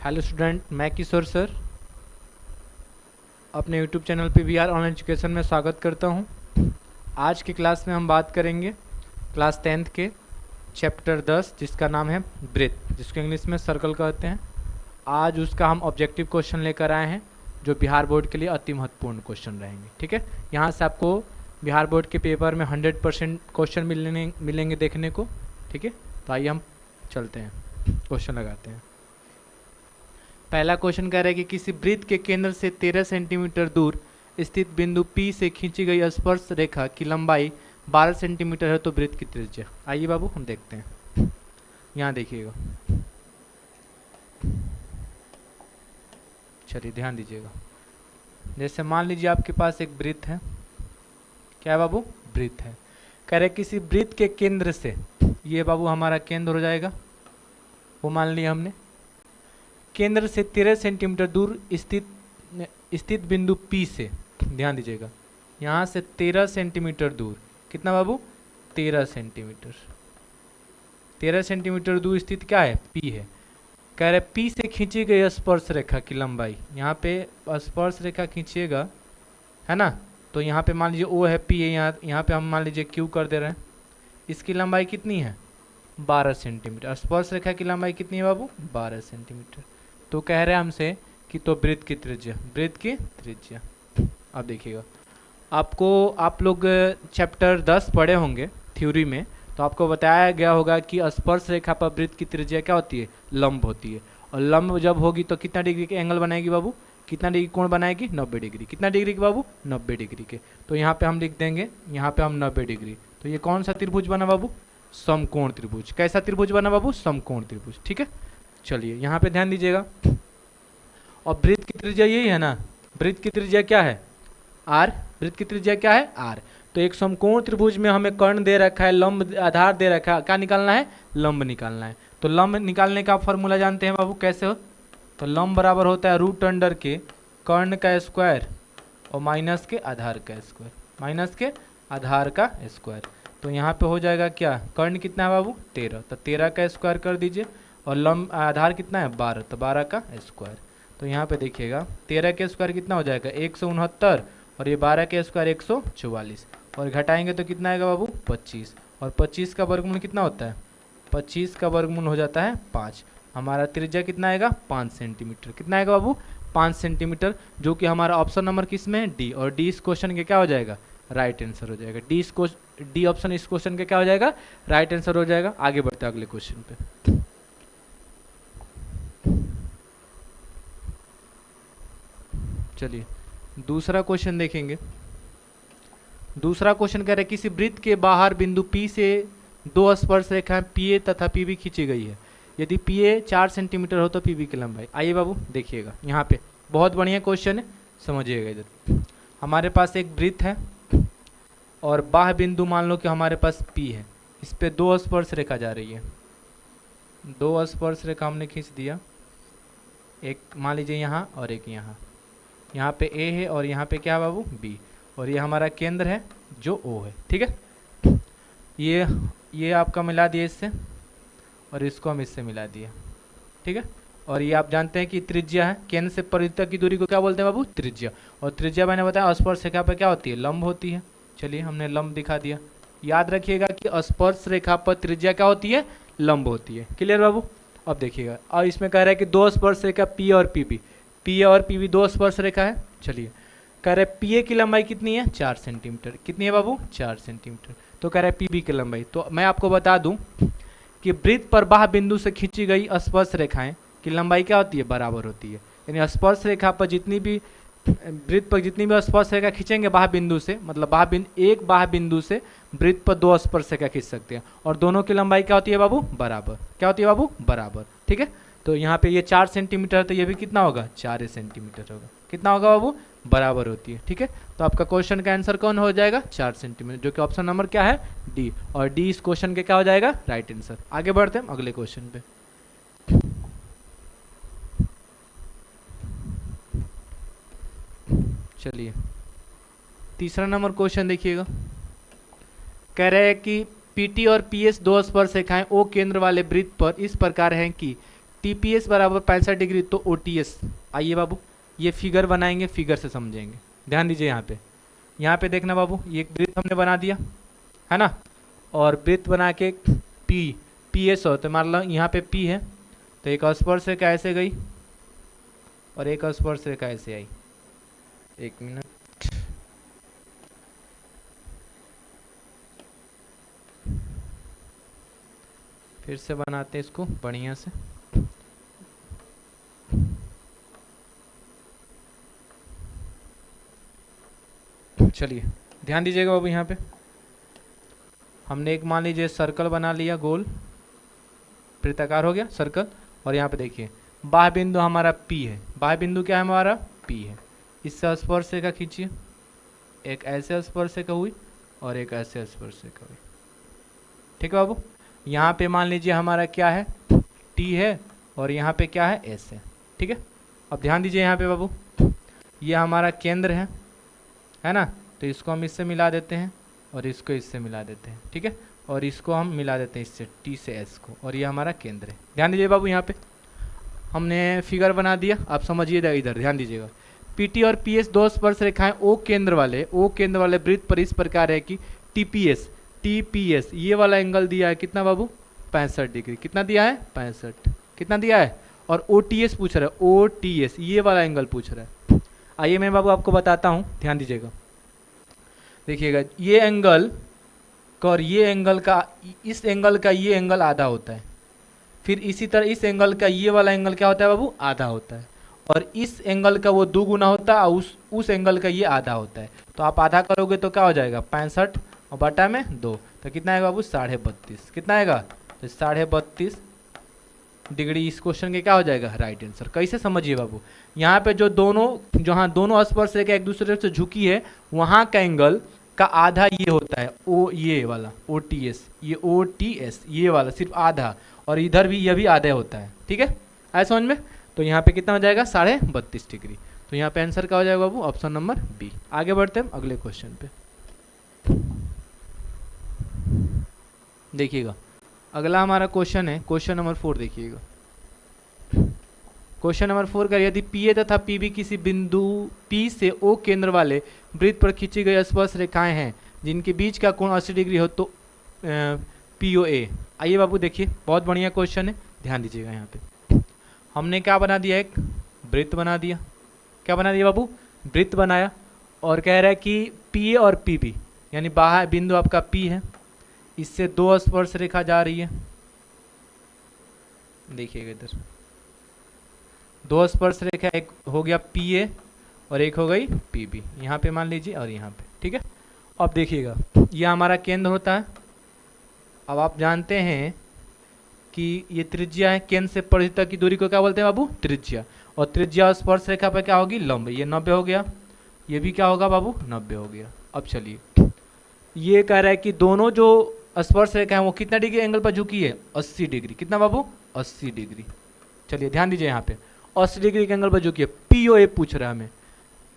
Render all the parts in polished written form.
Hello student, मैं किशोर sir अपने YouTube channel पे वी आर ऑनलाइन एजुकेशन में स्वागत करता हूं। आज की क्लास में हम बात करेंगे क्लास 10th के चैप्टर 10 जिसका नाम है ब्रेथ, जिसको इंग्लिश में सर्कल कहते हैं। आज उसका हम ऑब्जेक्टिव क्वेश्चन लेकर आए हैं जो बिहार बोर्ड के लिए अति महत्वपूर्ण क्वेश्चन रहेंगे। ठीक है, यहाँ से आपको बिहार बोर्ड के पेपर में 100% क्वेश्चन मिलेंगे देखने को। ठीक है, तो आइए हम चलते हैं, क्वेश्चन लगाते हैं। पहला क्वेश्चन कह रहा है कि किसी वृत्त के केंद्र से 13 सेंटीमीटर दूर स्थित बिंदु P से खींची गई स्पर्श रेखा की लंबाई 12 सेंटीमीटर है तो वृत्त की त्रिज्या। आइए बाबू हम देखते हैं, यहाँ देखिएगा, चलिए ध्यान दीजिएगा। जैसे मान लीजिए आपके पास एक वृत्त है, क्या है बाबू? वृत्त है। कह रहे किसी वृत्त के केंद्र से, ये बाबू हमारा केंद्र हो जाएगा, वो मान लिया हमने। केंद्र से 13 सेंटीमीटर दूर स्थित बिंदु P से, ध्यान दीजिएगा, यहाँ से 13 सेंटीमीटर दूर, कितना बाबू? 13 सेंटीमीटर। 13 सेंटीमीटर दूर स्थित क्या है? P है। कह रहे P से खींची गई स्पर्श रेखा की लंबाई, यहाँ पे स्पर्श रेखा खींचिएगा है ना, तो यहाँ पे मान लीजिए O है, P है, यहाँ पे हम मान लीजिए Q कर दे रहे हैं। इसकी लंबाई कितनी है? 12 सेंटीमीटर। स्पर्श रेखा की लंबाई कितनी है बाबू? 12 सेंटीमीटर। तो कह रहे हैं हमसे कि तो वृत्त की त्रिज्या, वृत्त की त्रिज्या। अब देखिएगा, आप लोग चैप्टर 10 पढ़े होंगे थ्योरी में, तो आपको बताया गया होगा कि स्पर्श रेखा पर वृत्त की त्रिज्या क्या होती है? लंब होती है। और लंब जब होगी तो कितना डिग्री के एंगल बनाएगी बाबू? कितना डिग्री कोण बनाएगी? 90 डिग्री। कितना डिग्री के बाबू? 90 डिग्री के। तो यहाँ पे हम लिख देंगे, यहाँ पे हम 90 डिग्री। तो ये कौन सा त्रिभुज बना बाबू? समकोण त्रिभुज। कैसा त्रिभुज बना बाबू? समकोण त्रिभुज। ठीक है, चलिए यहाँ पे ध्यान दीजिएगा। और वृत्त की त्रिज्या यही है ना, वृत्त की त्रिज्या क्या है? आर। वृत्त की त्रिज्या क्या है? आर। तो एक समकोण त्रिभुज में हमें कर्ण दे रखा है, लंब आधार दे रखा है, क्या निकालना है? लंब निकालना है। तो लंब निकालने का फॉर्मूला जानते हैं बाबू, कैसे हो? तो लंब बराबर होता है रूट अंडर के कर्ण का स्क्वायर और माइनस के आधार का स्क्वायर, माइनस के आधार का स्क्वायर। तो यहाँ पे हो जाएगा क्या? कर्ण कितना है बाबू? 13, तो 13 का स्क्वायर कर दीजिए, और लंब आधार कितना है? 12, तो 12 का स्क्वायर। तो यहाँ पे देखिएगा 13 के स्क्वायर कितना हो जाएगा? 169, और ये 12 के स्क्वायर 144, और घटाएंगे तो कितना आएगा बाबू? 25, और 25 का वर्गमूल कितना होता है? 25 का वर्गमूल हो जाता है 5। हमारा त्रिज्या कितना आएगा? 5 सेंटीमीटर। कितना आएगा बाबू? 5 सेंटीमीटर, जो कि हमारा ऑप्शन नंबर किस में है? डी। और डी इस क्वेश्चन के क्या हो जाएगा? राइट आंसर हो जाएगा। डी ऑप्शन इस क्वेश्चन के क्या हो जाएगा? राइट आंसर हो जाएगा। आगे बढ़ते हैं अगले क्वेश्चन पे। चलिए दूसरा क्वेश्चन देखेंगे। दूसरा क्वेश्चन कह रहा है किसी वृत्त के बाहर बिंदु P से दो स्पर्श रेखाएं PA तथा PB खींची गई है। यदि PA 4 सेंटीमीटर हो तो PB की लंबाई। आइए बाबू देखिएगा, यहाँ पे बहुत बढ़िया क्वेश्चन है, समझिएगा। इधर हमारे पास एक वृत्त है और बाह्य बिंदु मान लो कि हमारे पास P है, इस पे दो स्पर्श रेखा जा रही है। दो स्पर्श रेखा हमने खींच दिया, एक मान लीजिए यहाँ और एक यहाँ। यहाँ पे A है और यहाँ पे क्या है बाबू? B। और ये हमारा केंद्र है जो O है। ठीक है, ये आपका मिला दिया इससे, और इसको हम इससे मिला दिया। ठीक है, और ये आप जानते हैं कि त्रिज्या है। केंद्र से परिधि की दूरी को क्या बोलते हैं बाबू? त्रिज्या। और त्रिज्या मैंने बताया स्पर्श रेखा पर क्या होती है? लंब होती है। चलिए हमने लंब दिखा दिया। याद रखिएगा कि स्पर्श रेखा पर त्रिज्या क्या होती है? लंब होती है। क्लियर बाबू? अब देखिएगा, और इसमें कह रहा है कि दो स्पर्श रेखा P और PB, P और PB दो स्पर्श रेखा है। चलिए कह रहे PA की लंबाई कितनी है? 4 सेंटीमीटर। कितनी है बाबू? 4 सेंटीमीटर। तो कह रहे PB की लंबाई, तो मैं आपको बता दूं कि वृत्त पर बाह्य बिंदु से खींची गई स्पर्श रेखाएं की लंबाई क्या होती है? बराबर होती है। यानी स्पर्श रेखा पर जितनी भी वृत्त पर जितनी भी स्पर्श रेखा खींचेंगे बाह्य बिंदु से, मतलब एक बाह्य बिंदु से वृत्त पर दो स्पर्श रेखा खींच सकते हैं, और दोनों की लंबाई क्या होती है बाबू? बराबर। क्या होती है बाबू? बराबर। ठीक है, तो यहाँ पे ये 4 सेंटीमीटर, तो ये भी कितना होगा? 4 सेंटीमीटर होगा। कितना होगा बाबू? बराबर होती है। ठीक है, तो आपका क्वेश्चन का आंसर कौन हो जाएगा? 4 सेंटीमीटर, जो कि ऑप्शन नंबर क्या है? डी। और डी इस क्वेश्चन के क्या हो जाएगा? Right answer. आगे बढ़ते हैं अगले क्वेश्चन पे। चलिए तीसरा नंबर क्वेश्चन देखिएगा। कह रहे हैं कि PT और PS दो स्पर्श रेखाएं O केंद्र वाले वृत्त पर इस प्रकार हैं कि TPS बराबर 65 डिग्री तो OTS। आइए बाबू ये फिगर बनाएंगे, फिगर से समझेंगे। ध्यान दीजिए यहाँ पे देखना बाबू, ये एक वृत्त हमने बना दिया है ना, और वृत्त बना के PS हो, तो मान लो यहाँ पे P है, तो एक स्पर्श रेखा ऐसे गई और एक स्पर्श रेखा ऐसे आई। एक मिनट, फिर से बनाते हैं इसको बढ़िया से। चलिए ध्यान दीजिएगा बाबू, यहाँ पे हमने एक मान लीजिए सर्कल बना लिया, गोल वृत्ताकार हो गया सर्कल। और यहाँ पे देखिए बाह्य बिंदु हमारा P है, बाह्य बिंदु क्या है हमारा P है। इससे स्पर्श रेखा खींचिए, एक ऐसे स्पर्श रेखा हुई और एक ऐसे स्पर्श रेखा हुई। ठीक है बाबू, यहाँ पे मान लीजिए हमारा क्या है T है और यहाँ पे क्या है S है। ठीक है, अब ध्यान दीजिए यहाँ पे बाबू, ये हमारा केंद्र है ना, तो इसको हम इससे मिला देते हैं और इसको इससे मिला देते हैं। ठीक है, और इसको हम मिला देते हैं इससे T से S को, और ये हमारा केंद्र है। ध्यान दीजिए बाबू, यहाँ पे हमने फिगर बना दिया, आप समझिएगा इधर ध्यान दीजिएगा। PT और PS दो स्पर्श रेखाएं O केंद्र वाले वृत्त पर इस प्रकार है कि TPS ये वाला एंगल दिया है कितना बाबू 65 डिग्री। कितना दिया है 65, कितना दिया है, और OTS पूछ रहा है, OTS ये वाला एंगल पूछ रहा है। आइए मैं बाबू आपको बताता हूँ, ध्यान दीजिएगा। देखिएगा ये एंगल और ये एंगल का, इस एंगल का ये एंगल आधा होता है, फिर इसी तरह इस एंगल का ये वाला एंगल क्या होता है बाबू आधा होता है, और इस एंगल का वो 2 गुना होता है, उस एंगल का ये आधा होता है। तो आप आधा करोगे तो क्या हो जाएगा 65 और बटा में 2, तो कितना आएगा बाबू 32.5। कितना आएगा, तो 32.5 डिग्री इस क्वेश्चन के क्या हो जाएगा राइट आंसर। कैसे समझिए बाबू, यहाँ पे जो दोनों स्पर्श रेखा एक दूसरे से झुकी है, वहाँ का एंगल का आधा ये होता है ये वाला OTS, ये OTS ये वाला सिर्फ आधा, और इधर भी ये भी आधा होता है। ठीक है, आया समझ में। तो यहाँ पे कितना हो जाएगा 32.5 डिग्री। तो यहाँ पे आंसर क्या हो जाएगा बाबू ऑप्शन नंबर बी। आगे बढ़ते हैं अगले क्वेश्चन पे। देखिएगा अगला हमारा क्वेश्चन है क्वेश्चन नंबर 4। देखिएगा क्वेश्चन नंबर 4 का, यदि PA तथा PB किसी बिंदु P से O केंद्र वाले वृत्त पर खींची गई स्पर्श रेखाएं हैं जिनके बीच का कोण 80 डिग्री हो तो POA। आइए बाबू देखिए, बहुत बढ़िया क्वेश्चन है, ध्यान दीजिएगा। यहाँ पे हमने क्या बना दिया, एक वृत्त बना दिया। क्या बना दिया बाबू, वृत्त बनाया, और कह रहा है कि PA और PB यानी बाह्य बिंदु आपका P है, इससे 2 स्पर्श रेखा जा रही है। देखिएगा इधर 2 स्पर्श रेखा, एक हो गया PA और एक हो गई PB, यहाँ पे मान लीजिए और यहाँ पे। ठीक है, अब देखिएगा ये हमारा केंद्र होता है। अब आप जानते हैं कि ये त्रिज्या है, केंद्र से परिधि तक की दूरी को क्या बोलते हैं बाबू त्रिज्या, और त्रिज्या स्पर्श रेखा पर क्या होगी लंब। ये 90 हो गया, ये भी क्या होगा बाबू 90 हो गया। अब चलिए ये कह रहा है कि दोनों जो स्पर्श रेखा है वो कितना डिग्री एंगल पर झुकी है 80 डिग्री। कितना बाबू 80 डिग्री। चलिए ध्यान दीजिए, यहाँ पे 80 डिग्री के एंगल पर झुकी है। POA पूछ रहा है हमें,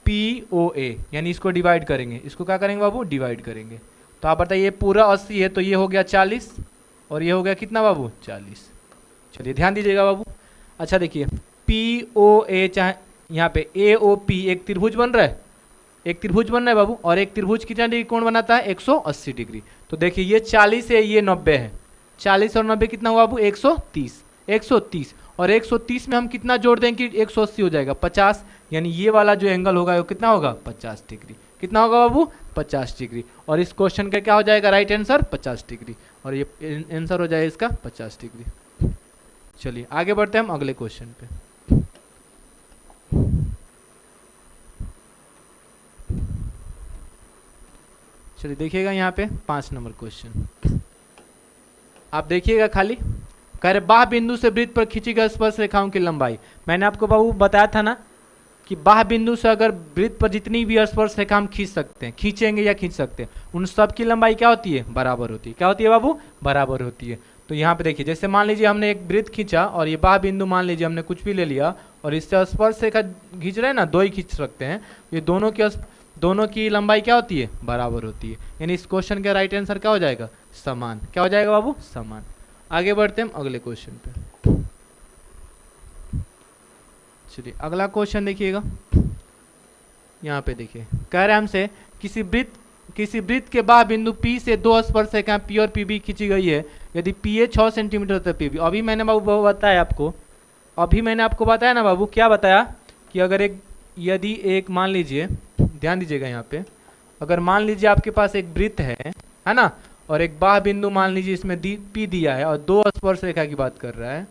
POA यानी इसको डिवाइड करेंगे, इसको क्या करेंगे बाबू डिवाइड करेंगे। तो आप बताइए पूरा 80 है तो ये हो गया 40 और ये हो गया कितना बाबू 40। चलिए ध्यान दीजिएगा बाबू। अच्छा देखिए POA चाहे यहाँ पे AOP एक त्रिभुज बन रहा है, एक त्रिभुज बन रहा है बाबू, और एक त्रिभुज कितना डिग्री कोण बनाता है 180 डिग्री। तो देखिए ये 40 है ये 90 है, 40 और 90 कितना हुआ बाबू 130 और 130 में हम कितना जोड़ देंगे कि 180 हो जाएगा 50, यानी ये वाला जो एंगल होगा वो कितना होगा 50 डिग्री। कितना होगा बाबू 50 डिग्री, और इस क्वेश्चन का क्या हो जाएगा राइट आंसर 50 डिग्री, और ये आंसर हो जाएगा इसका 50 डिग्री। चलिए आगे बढ़ते हैं हम अगले क्वेश्चन पे। चलिए देखिएगा यहाँ पे 5 नंबर क्वेश्चन, आप देखिएगा खाली कह रहे बाह्य बिंदु से वृत्त पर खींची गई स्पर्श रेखाओं की लंबाई। मैंने आपको बाबू बताया था ना कि बाह्य बिंदु से अगर वृत्त पर जितनी भी स्पर्श रेखा हम खींच सकते हैं, खींचेंगे या खींच सकते हैं, उन सब की लंबाई क्या होती है बराबर होती है। क्या होती है बाबू बराबर होती है। तो यहाँ पे देखिए जैसे मान लीजिए हमने एक वृत्त खींचा और ये बाह्य बिंदु मान लीजिए हमने कुछ भी ले लिया और इससे स्पर्श रेखा खींच रहे हैं ना, 2 ही खींच सकते हैं, ये दोनों की लंबाई क्या होती है बराबर होती है, यानी इस क्वेश्चन का राइट आंसर क्या हो जाएगा समान। क्या हो जाएगा बाबू समान। आगे बढ़ते हैं हम अगले क्वेश्चन पे। चलिए अगला क्वेश्चन देखिएगा, यहाँ पे देखिए कह रहे हैं हमसे किसी वृत्त के बाह्य बिंदु P से दो स्पर्शरेखाएं P और PB खींची गई है। यदि PA 6 सेंटीमीटर तो PB, अभी मैंने बाबू बताया आपको, अभी मैंने आपको बताया ना बाबू, क्या बताया कि अगर यदि एक मान लीजिए, ध्यान दीजिएगा यहाँ पे, अगर मान लीजिए आपके पास एक वृत्त है ना, और एक बाह्य बिंदु मान लीजिए इसमें P दिया है और दो स्पर्श रेखा की बात कर रहा है,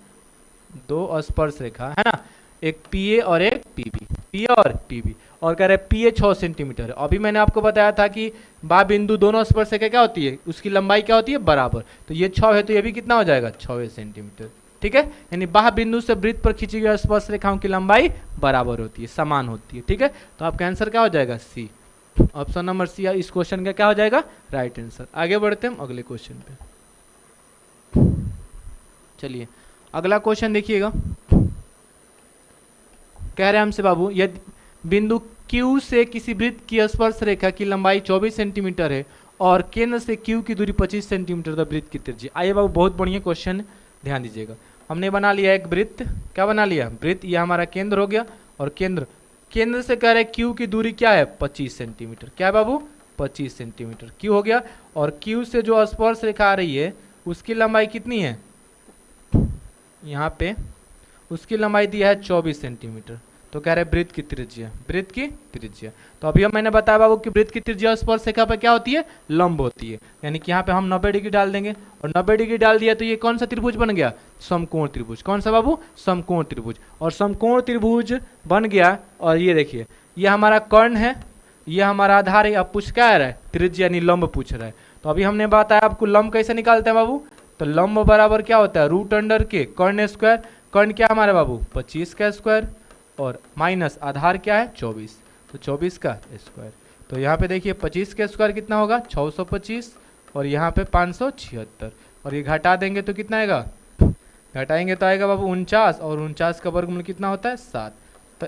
दो स्पर्श रेखा है ना, एक PA और एक PB, PA और PB, और कह रहे हैं PA 6 सेंटीमीटर है। अभी मैंने आपको बताया था कि बाह्य बिंदु दोनों स्पर्श रेखा क्या होती है, उसकी लंबाई क्या होती है, बराबर। तो ये 6 है तो ये भी कितना हो जाएगा, 6 सेंटीमीटर। ठीक है, यानी बाह्य बिंदु से वृत्त पर खींची गई स्पर्श रेखाओं की लंबाई बराबर होती है, समान होती है। ठीक है, तो आपका आंसर क्या हो जाएगा, सी, ऑप्शन नंबर सी इस क्वेश्चन का क्या हो जाएगा, राइट आंसर। आगे बढ़ते हैं हम अगले क्वेश्चन पे। चलिए अगला क्वेश्चन देखिएगा, कह रहे हैं हमसे बाबू, यदि बिंदु Q से किसी वृत्त की स्पर्श रेखा की लंबाई 24 सेंटीमीटर है और केंद्र से Q की दूरी 25 सेंटीमीटर तो वृत्त की त्रिज्या। आइए बाबू, बहुत बढ़िया क्वेश्चन, ध्यान दीजिएगा। हमने बना लिया एक वृत्त, क्या बना लिया, वृत्त, ये हमारा केंद्र हो गया, और केंद्र से कह रहे हैं Q की दूरी क्या है, 25 सेंटीमीटर। क्या है बाबू, 25 सेंटीमीटर Q हो गया, और Q से जो स्पर्श रेखा आ रही है उसकी लंबाई कितनी है, यहाँ पे उसकी लंबाई दिया है 24 सेंटीमीटर। तो कह रहे हैं वृत्त की त्रिज्या, तो अभी मैंने बताया बाबू कि वृत्त की त्रिज्या स्पर्श रेखा पर क्या होती है, लंब होती है। यानी कि यहाँ पे हम 90 डिग्री डाल देंगे, और 90 डिग्री डाल दिया तो ये कौन सा त्रिभुज बन गया, समकोण त्रिभुज। कौन सा बाबू, समकोण त्रिभुज। और समकोण त्रिभुज बन गया, और ये देखिए ये हमारा कर्ण है, ये हमारा आधार है। अब पूछ क्या आ रहा है, त्रिज्या यानी लंब पूछ रहा है। तो अभी हमने बताया आपको लंब कैसे निकालते हैं बाबू, तो लंब बराबर क्या होता है, √के कर्ण स्क्वायर, कर्ण क्या हमारा बाबू 25 का स्क्वायर, और माइनस आधार क्या है 24, तो 24 का स्क्वायर। तो यहाँ पे देखिए 25 का स्क्वायर कितना होगा, 625, और यहाँ पे 576, और ये घटा देंगे तो कितना आएगा, घटाएंगे तो आएगा बाबू 49, और 49 का वर्गमूल कितना होता है 7। तो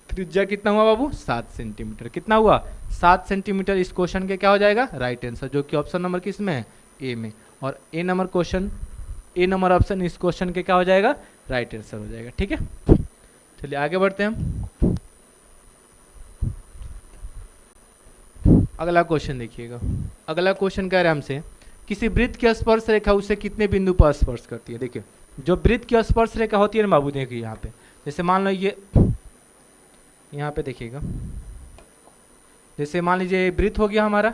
त्रिज्या कितना हुआ बाबू, 7 सेंटीमीटर। कितना हुआ, 7 सेंटीमीटर। इस क्वेश्चन के क्या हो जाएगा, राइट आंसर, जो कि ऑप्शन नंबर किस में है, ए में। और ए नंबर ऑप्शन इस क्वेश्चन के क्या हो जाएगा, राइट आंसर हो जाएगा। ठीक है, चलिए आगे बढ़ते हैं हम। अगला क्वेश्चन देखिएगा, अगला क्वेश्चन कह रहे हैं हमसे, किसी वृत्त की स्पर्श रेखा उसे कितने बिंदु पर स्पर्श करती है। देखिए जो वृत्त की स्पर्श रेखा होती है ना बाबू, देखिए यहाँ पे, जैसे मान लो ये यहाँ पे देखिएगा, जैसे मान लीजिए वृत्त हो गया हमारा,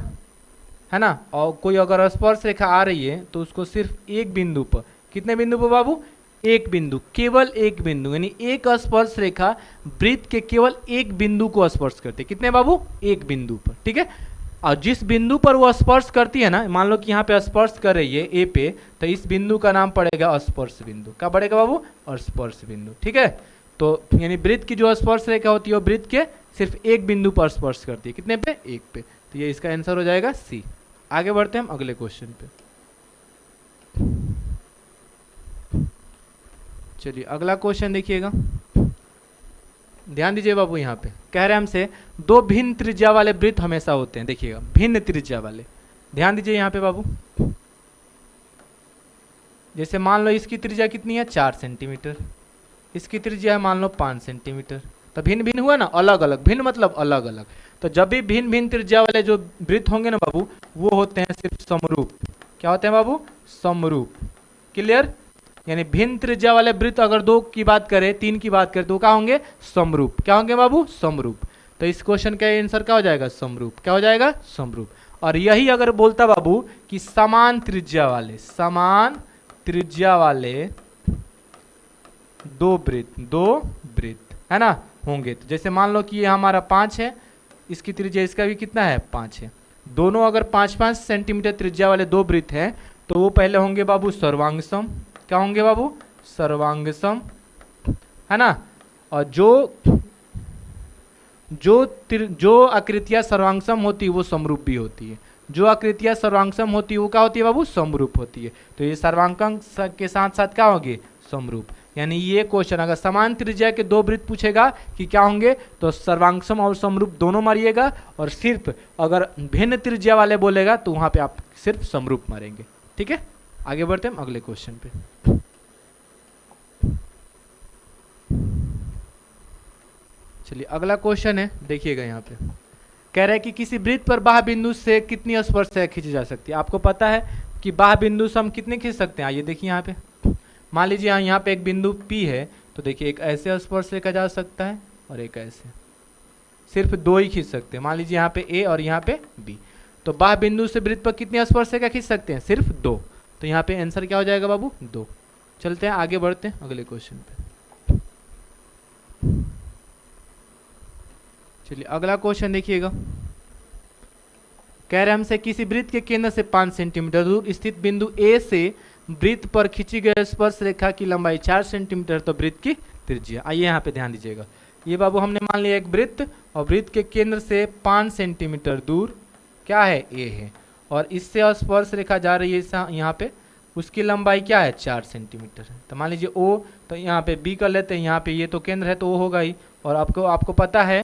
है ना, और कोई अगर स्पर्श रेखा आ रही है तो उसको सिर्फ एक बिंदु पर, कितने बिंदु पर बाबू, एक बिंदु, केवल एक बिंदु, यानी एक स्पर्श रेखा वृत्त के केवल एक बिंदु को स्पर्श करती है। कितने बाबू, एक बिंदु पर। ठीक है, और जिस बिंदु पर वो स्पर्श करती है ना, मान लो कि यहाँ पे स्पर्श कर रही है ए पे, तो इस बिंदु का नाम पड़ेगा स्पर्श बिंदु। क्या पड़ेगा बाबू, स्पर्श बिंदु। ठीक है, तो यानी वृत्त की जो स्पर्श रेखा होती है वो वृत्त के सिर्फ एक बिंदु पर स्पर्श करती है। कितने पे, एक पे। तो ये इसका आंसर हो जाएगा सी। आगे बढ़ते हैं हम अगले क्वेश्चन पे। चलिए अगला क्वेश्चन देखिएगा, ध्यान दीजिए बाबू, यहाँ पे कह रहे हैं हमसे, दो भिन्न त्रिज्या वाले वृत्त हमेशा होते हैं। देखिएगा भिन्न त्रिज्या वाले, ध्यान दीजिए यहाँ पे बाबू, जैसे मान लो इसकी त्रिज्या कितनी है, 4 सेंटीमीटर, इसकी त्रिज्या है मान लो 5 सेंटीमीटर। तो भिन्न भिन्न हुआ ना, अलग अलग, भिन्न मतलब अलग अलग। तो जब भी भिन्न भिन्न त्रिज्या वाले जो वृत्त होंगे ना बाबू, वो होते हैं सिर्फ समरूप। क्या होते हैं बाबू, समरूप। क्लियर, यानी भिन्न त्रिज्या वाले वृत्त अगर 2 की बात करें, 3 की बात करें, तो क्या होंगे, समरूप। क्या होंगे बाबू, समरूप। तो इस क्वेश्चन का आंसर क्या हो जाएगा, समरूप। क्या हो जाएगा, समरूप। और यही अगर बोलता बाबू कि समान त्रिज्या वाले दो वृत्त है ना होंगे, तो जैसे मान लो कि ये हमारा 5 है, इसकी त्रिज्या इसका भी कितना है, 5 है। दोनों अगर 5-5 सेंटीमीटर त्रिज्या वाले दो वृत्त हैं, तो वो पहले होंगे बाबू सर्वांगसम। क्या होंगे बाबू, सर्वांगसम, है ना। और जो आकृतियां सर्वांगसम होती है वो समरूप भी होती है। जो आकृतियां सर्वांगसम होती है वो क्या होती है बाबू, समरूप होती है। तो ये सर्वांकन के साथ साथ क्या होंगे, समरूप। यानी ये क्वेश्चन अगर समान त्रिज्या के दो वृत्त पूछेगा कि क्या होंगे, तो सर्वांगसम और समरूप दोनों मारिएगा, और सिर्फ अगर भिन्न त्रिज्या वाले बोलेगा तो वहां पे आप सिर्फ समरूप मारेंगे। ठीक है, आगे बढ़ते हैं अगले क्वेश्चन पे। चलिए अगला क्वेश्चन है, देखिएगा यहाँ पे कह रहा है कि किसी वृत्त पर बाह्य बिंदु से कितनी स्पर्श रेखा खींची जा सकती है। आपको पता है कि बाह्य बिंदु से हम कितने खींच सकते हैं। आइए देखिए यहाँ पे, मान लीजिए यहाँ पे एक बिंदु P है, तो देखिए एक ऐसे स्पर्श रेखा जा सकता है और एक ऐसे, सिर्फ दो ही खींच सकते हैं। मान लीजिए यहाँ पे A और यहाँ पे B, तो बाह्य बिंदु से वृत्त पर कितनी स्पर्श रेखा खींच सकते हैं, सिर्फ दो। तो यहाँ पे आंसर क्या हो जाएगा बाबू, दो। चलते हैं आगे बढ़ते हैं अगले क्वेश्चन पे। चलिए अगला क्वेश्चन देखिएगा, कह रहे हमसे किसी वृत्त के केंद्र से 5 सेंटीमीटर दूर स्थित बिंदु A से वृत्त पर खींची गई स्पर्श रेखा की लंबाई 4 सेंटीमीटर, तो वृत्त की त्रिज्या। आइए यहाँ पे ध्यान दीजिएगा, ये बाबू हमने मान लिया एक वृत्त, और वृत्त के केंद्र से 5 सेंटीमीटर दूर क्या है, A है, और इससे स्पर्श रेखा जा रही है यहाँ पे, उसकी लंबाई क्या है, 4 सेंटीमीटर है। तो मान लीजिए O, तो यहाँ पे B कर लेते हैं, यहाँ पे ये तो केंद्र है तो O होगा ही, और आपको पता है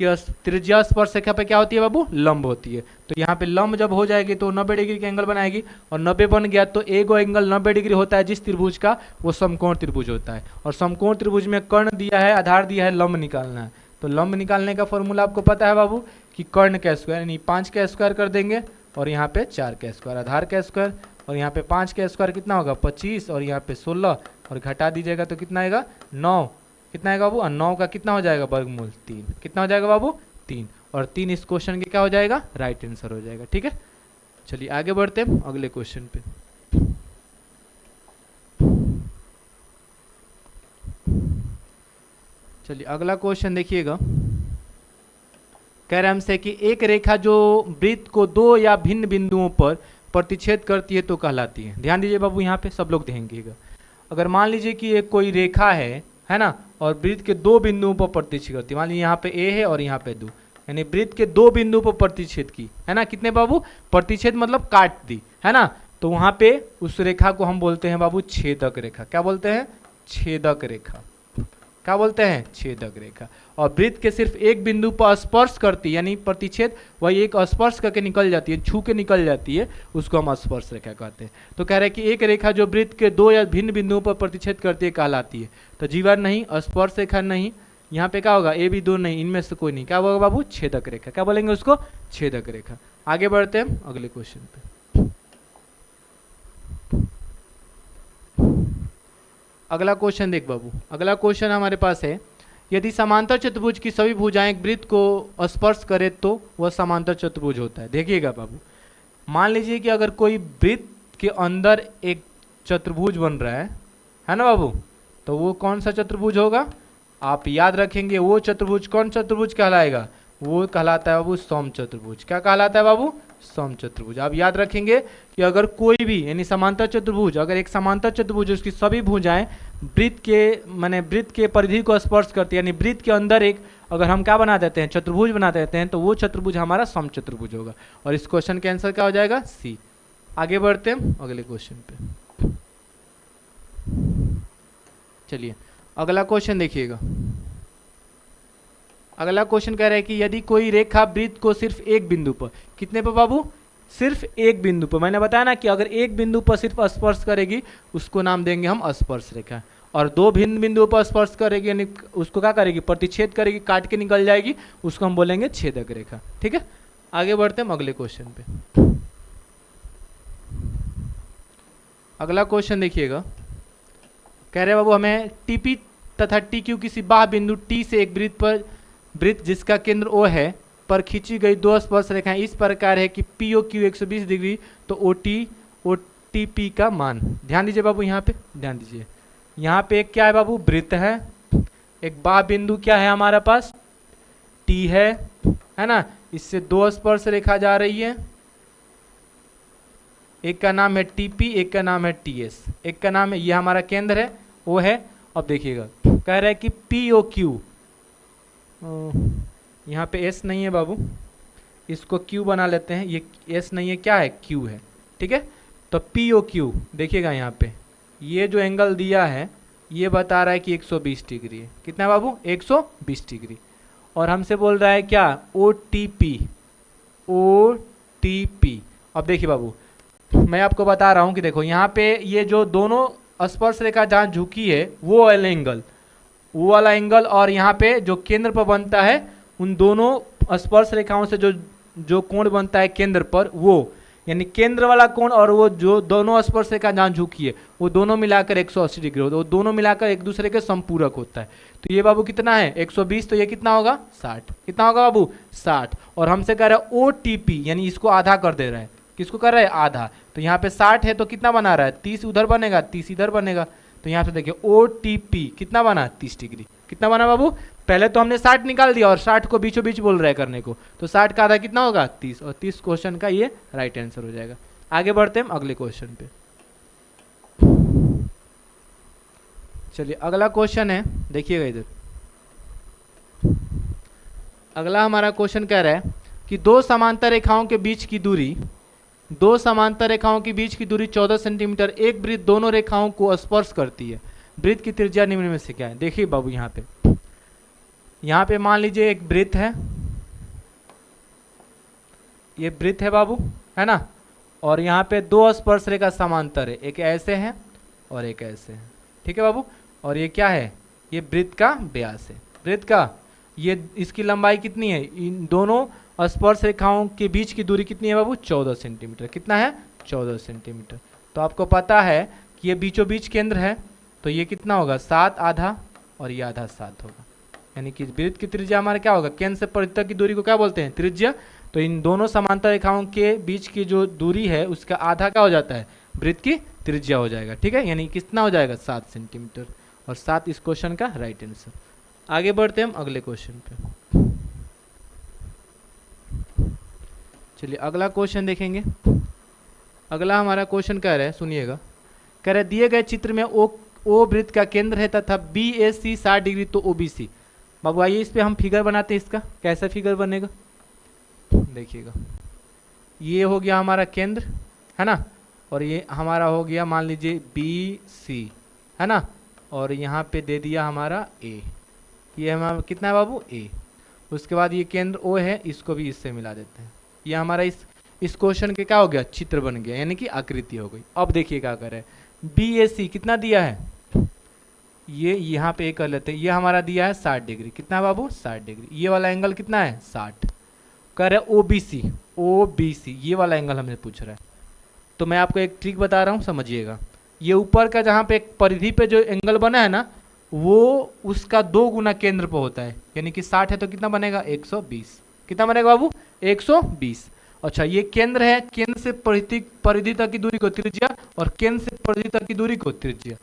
कि त्रिज्या स्पर्श रेखा पे क्या होती है बाबू, लंब होती है। तो यहाँ पे लंब जब हो जाएगी तो 90 डिग्री का एंगल बनाएगी, और 90 बन गया तो एक एंगल 90 डिग्री होता है जिस त्रिभुज का, वो समकोण त्रिभुज होता है। और समकोण त्रिभुज में कर्ण दिया है, आधार दिया है, लंब निकालना है। तो लंब निकालने का फॉर्मूला आपको पता है बाबू कि कर्ण का स्क्वायर, यानी 5 का स्क्वायर कर देंगे, और यहाँ पे 4 का स्क्वायर, आधार का स्क्वायर, और यहाँ पे 5 का स्क्वायर कितना होगा 25, और यहाँ पे 16, और घटा दीजिएगा तो कितना आएगा 9, कितना आएगा बाबू, 9 का कितना हो जाएगा वर्गमूल 3, कितना हो जाएगा बाबू 3, और 3 इस क्वेश्चन के क्या हो जाएगा, राइट आंसर हो जाएगा। ठीक है, चलिए आगे बढ़ते हैं अगले क्वेश्चन पे। चलिए अगला क्वेश्चन देखिएगा, कह रहे हमसे कि एक रेखा जो वृत्त को दो या भिन्न बिंदुओं पर प्रतिच्छेद करती है तो कहलाती है। ध्यान दीजिए बाबू, यहाँ पे सब लोग देखेंगे। अगर मान लीजिए कि एक कोई रेखा है ना, और वृत्त के दो बिंदुओं पर प्रतिच्छेद करती है, मान लीजिए यहाँ पे A है और यहाँ पे 2, यानी वृत्त के दो बिंदुओं पर प्रतिच्छेद की है ना, कितने बाबू, प्रतिच्छेद मतलब काट दी है ना, तो वहां पे उस रेखा को हम बोलते हैं बाबू छेदक रेखा। क्या बोलते हैं, छेदक रेखा। क्या बोलते हैं, छेदक रेखा। और वृत्त के सिर्फ एक बिंदु पर स्पर्श करती, यानी प्रतिच्छेद, वही एक स्पर्श करके निकल जाती है, छू के निकल जाती है, उसको हम स्पर्श रेखा कहते हैं। तो कह रहे हैं कि एक रेखा जो वृत्त के दो या भिन्न बिंदुओं पर प्रतिच्छेद करती है कहलाती है। तो जीवन नहीं, स्पर्श रेखा नहीं, यहाँ पे क्या होगा A B 2 नहीं, इनमें से कोई नहीं, क्या होगा बाबू, छेदक रेखा। क्या बोलेंगे उसको, छेदक रेखा। आगे बढ़ते हैं अगले क्वेश्चन पे। अगला क्वेश्चन देख बाबू, अगला क्वेश्चन हमारे पास है, यदि समांतर चतुर्भुज की सभी भुजाएं एक वृत्त को स्पर्श करे तो वह समांतर चतुर्भुज होता है। देखिएगा बाबू, मान लीजिए कि अगर कोई वृत्त के अंदर एक चतुर्भुज बन रहा है ना बाबू, तो वो कौन सा चतुर्भुज होगा, आप याद रखेंगे वो चतुर्भुज कौन चतुर्भुज कहलाएगा, वो कहलाता है बाबू सम चतुर्भुज। क्या कहलाता है बाबू, सम चतुर्भुज। आप याद रखेंगे कि अगर कोई भी, यानी समांतर चतुर्भुज, अगर एक समांतर चतुर्भुज उसकी सभी भुजाएं वृत्त के परिधि को स्पर्श करती है, यानी वृत्त के अंदर एक अगर हम क्या बना देते हैं, चतुर्भुज बना देते हैं, तो वो चतुर्भुज हमारा सम चतुर्भुज होगा। और इस क्वेश्चन का आंसर क्या हो जाएगा, सी। आगे बढ़ते हैं अगले क्वेश्चन पे। चलिए अगला क्वेश्चन देखिएगा, अगला क्वेश्चन कह रहा है कि यदि कोई रेखा वृत्त को सिर्फ एक बिंदु पर, कितने पर बाबू, सिर्फ एक बिंदु पर, मैंने बताया ना कि अगर एक बिंदु पर सिर्फ स्पर्श करेगी उसको नाम देंगे हम स्पर्श रेखा, और दो भिन्न बिंदुओं पर स्पर्श करेगी यानी उसको क्या करेगी, प्रतिच्छेद करेगी, काट के निकल जाएगी, उसको हम बोलेंगे छेदक रेखा। ठीक है, आगे बढ़ते हैं अगले क्वेश्चन पे। अगला क्वेश्चन देखिएगा, कह रहे बाबू हमें टीपी तथा टी क्यू किसी बाह्य बिंदु टी से एक वृत्त जिसका केंद्र O है पर खींची गई दो स्पर्श रेखाएं इस प्रकार है कि पी ओ क्यू 120 डिग्री, तो ओ टी पी का मान। ध्यान दीजिए बाबू, यहाँ पे ध्यान दीजिए, यहाँ पे एक क्या है बाबू, वृत्त है, एक बाह्य बिंदु क्या है हमारे पास, T है ना, इससे दो स्पर्श रेखा जा रही है, एक का नाम है टीपी, एक का नाम है टीएस, एक का नाम है, ये हमारा केंद्र है O है। अब देखिएगा कह रहा है कि पी ओ क्यू, यहाँ पे S नहीं है बाबू, इसको Q बना लेते हैं, ये S नहीं है, क्या है, Q है। ठीक है, तो पी ओ क्यू देखिएगा, यहाँ पे ये जो एंगल दिया है ये बता रहा है कि 120 डिग्री है। कितना है बाबू, 120 डिग्री। और हमसे बोल रहा है क्या, ओ टी पी। अब देखिए बाबू, मैं आपको बता रहा हूँ कि देखो यहाँ पे ये जो दोनों स्पर्श रेखा जहाँ झुकी है वो वाला एंगल, वो वाला एंगल और यहाँ पे जो केंद्र पर बनता है, उन दोनों स्पर्श रेखाओं से जो जो कोण बनता है केंद्र पर, वो यानी केंद्र वाला कोण और वो जो दोनों स्पर्श रेखा जहाँ झुकी है वो दोनों मिलाकर 180 डिग्री होता है, वो दोनों मिलाकर एक दूसरे के संपूरक होता है। तो ये बाबू कितना है 120, तो ये कितना होगा 60। कितना होगा बाबू 60। और हमसे कह रहा है OTP, यानी इसको आधा कर दे रहा है। किसको कर रहा है आधा। तो यहाँ पे 60 है तो कितना बना रहा है 30 उधर बनेगा 30 इधर बनेगा। तो यहाँ पे देखिए OTP कितना बना 30 डिग्री। कितना बना बाबू, पहले तो हमने 60 निकाल दिया और 60 को बीचों बीच बोल रहा है करने को, तो 60 का आधा कितना होगा 30, और 30 क्वेश्चन का ये राइट आंसर हो जाएगा। आगे बढ़ते हैं अगले क्वेश्चन पे। चलिए अगला क्वेश्चन है, देखिएगा इधर। अगला हमारा क्वेश्चन कह रहा है कि दो समांतर रेखाओं के बीच की दूरी 14 सेंटीमीटर, एक वृत्त दोनों रेखाओं को स्पर्श करती है। वृत्त की त्रिज्या निम्न में से क्या है। देखिए बाबू यहाँ पे मान लीजिए एक वृत्त है, ये वृत्त है बाबू, है ना, और यहाँ पे दो स्पर्श रेखा समांतर है, एक ऐसे है और एक ऐसे है, ठीक है बाबू। और ये क्या है, ये वृत्त का व्यास है। वृत्त का ये इसकी लंबाई कितनी है, इन दोनों स्पर्श रेखाओं के बीच की दूरी कितनी है बाबू 14 सेंटीमीटर। कितना है 14 सेंटीमीटर। तो आपको पता है कि ये बीचों बीच केंद्र है, तो ये कितना होगा 7 आधा और ये आधा 7 होगा। यानी कि वृत्त की त्रिज्या हमारा क्या होगा, केंद्र से परिधि तक की दूरी को क्या बोलते हैं त्रिज्या। तो इन दोनों समांतर रेखाओं के बीच की जो दूरी है उसका आधा क्या हो जाता है वृत्त की त्रिज्या हो जाएगा, ठीक है। यानी कितना हो जाएगा 7 सेंटीमीटर, और 7 इस क्वेश्चन का राइट आंसर। आगे बढ़ते हैं हम अगले क्वेश्चन पे। चलिए अगला क्वेश्चन देखेंगे। अगला हमारा क्वेश्चन कह रहा है, सुनिएगा, कह रहा है दिए गए चित्र में ओ वृत्त का केंद्र है तथा BAC 60 डिग्री, तो OBC। बाबू आइए इस पे हम फिगर बनाते हैं। इसका कैसा फिगर बनेगा देखिएगा। ये हो गया हमारा केंद्र, है ना, और ये हमारा हो गया मान लीजिए BC, है ना, और यहाँ पे दे दिया हमारा A। ये हमारा कितना है बाबू A। उसके बाद ये केंद्र O है, इसको भी इससे मिला देते हैं। ये हमारा इस क्वेश्चन के क्या हो गया चित्र बन गया, यानी कि आकृति हो गई। अब देखिए क्या करे, BAC कितना दिया है, ये यहाँ पे कर लेते हैं। ये हमारा दिया है 60 डिग्री। कितना बाबू 60 डिग्री। ये वाला एंगल कितना है 60। कह रहे OBC ये वाला एंगल हमें पूछ रहा है। तो मैं आपको एक ट्रिक बता रहा हूँ, समझिएगा। ये ऊपर का जहाँ पे एक परिधि पे जो एंगल बना है ना, वो उसका 2 गुना केंद्र पे होता है। यानी कि 60 है तो कितना बनेगा 120। कितना बनेगा बाबू 120। अच्छा ये केंद्र है, केंद्र से परिधि तक की दूरी को त्रिज्या, और केंद्र से परिधि तक की दूरी को त्रिज्या।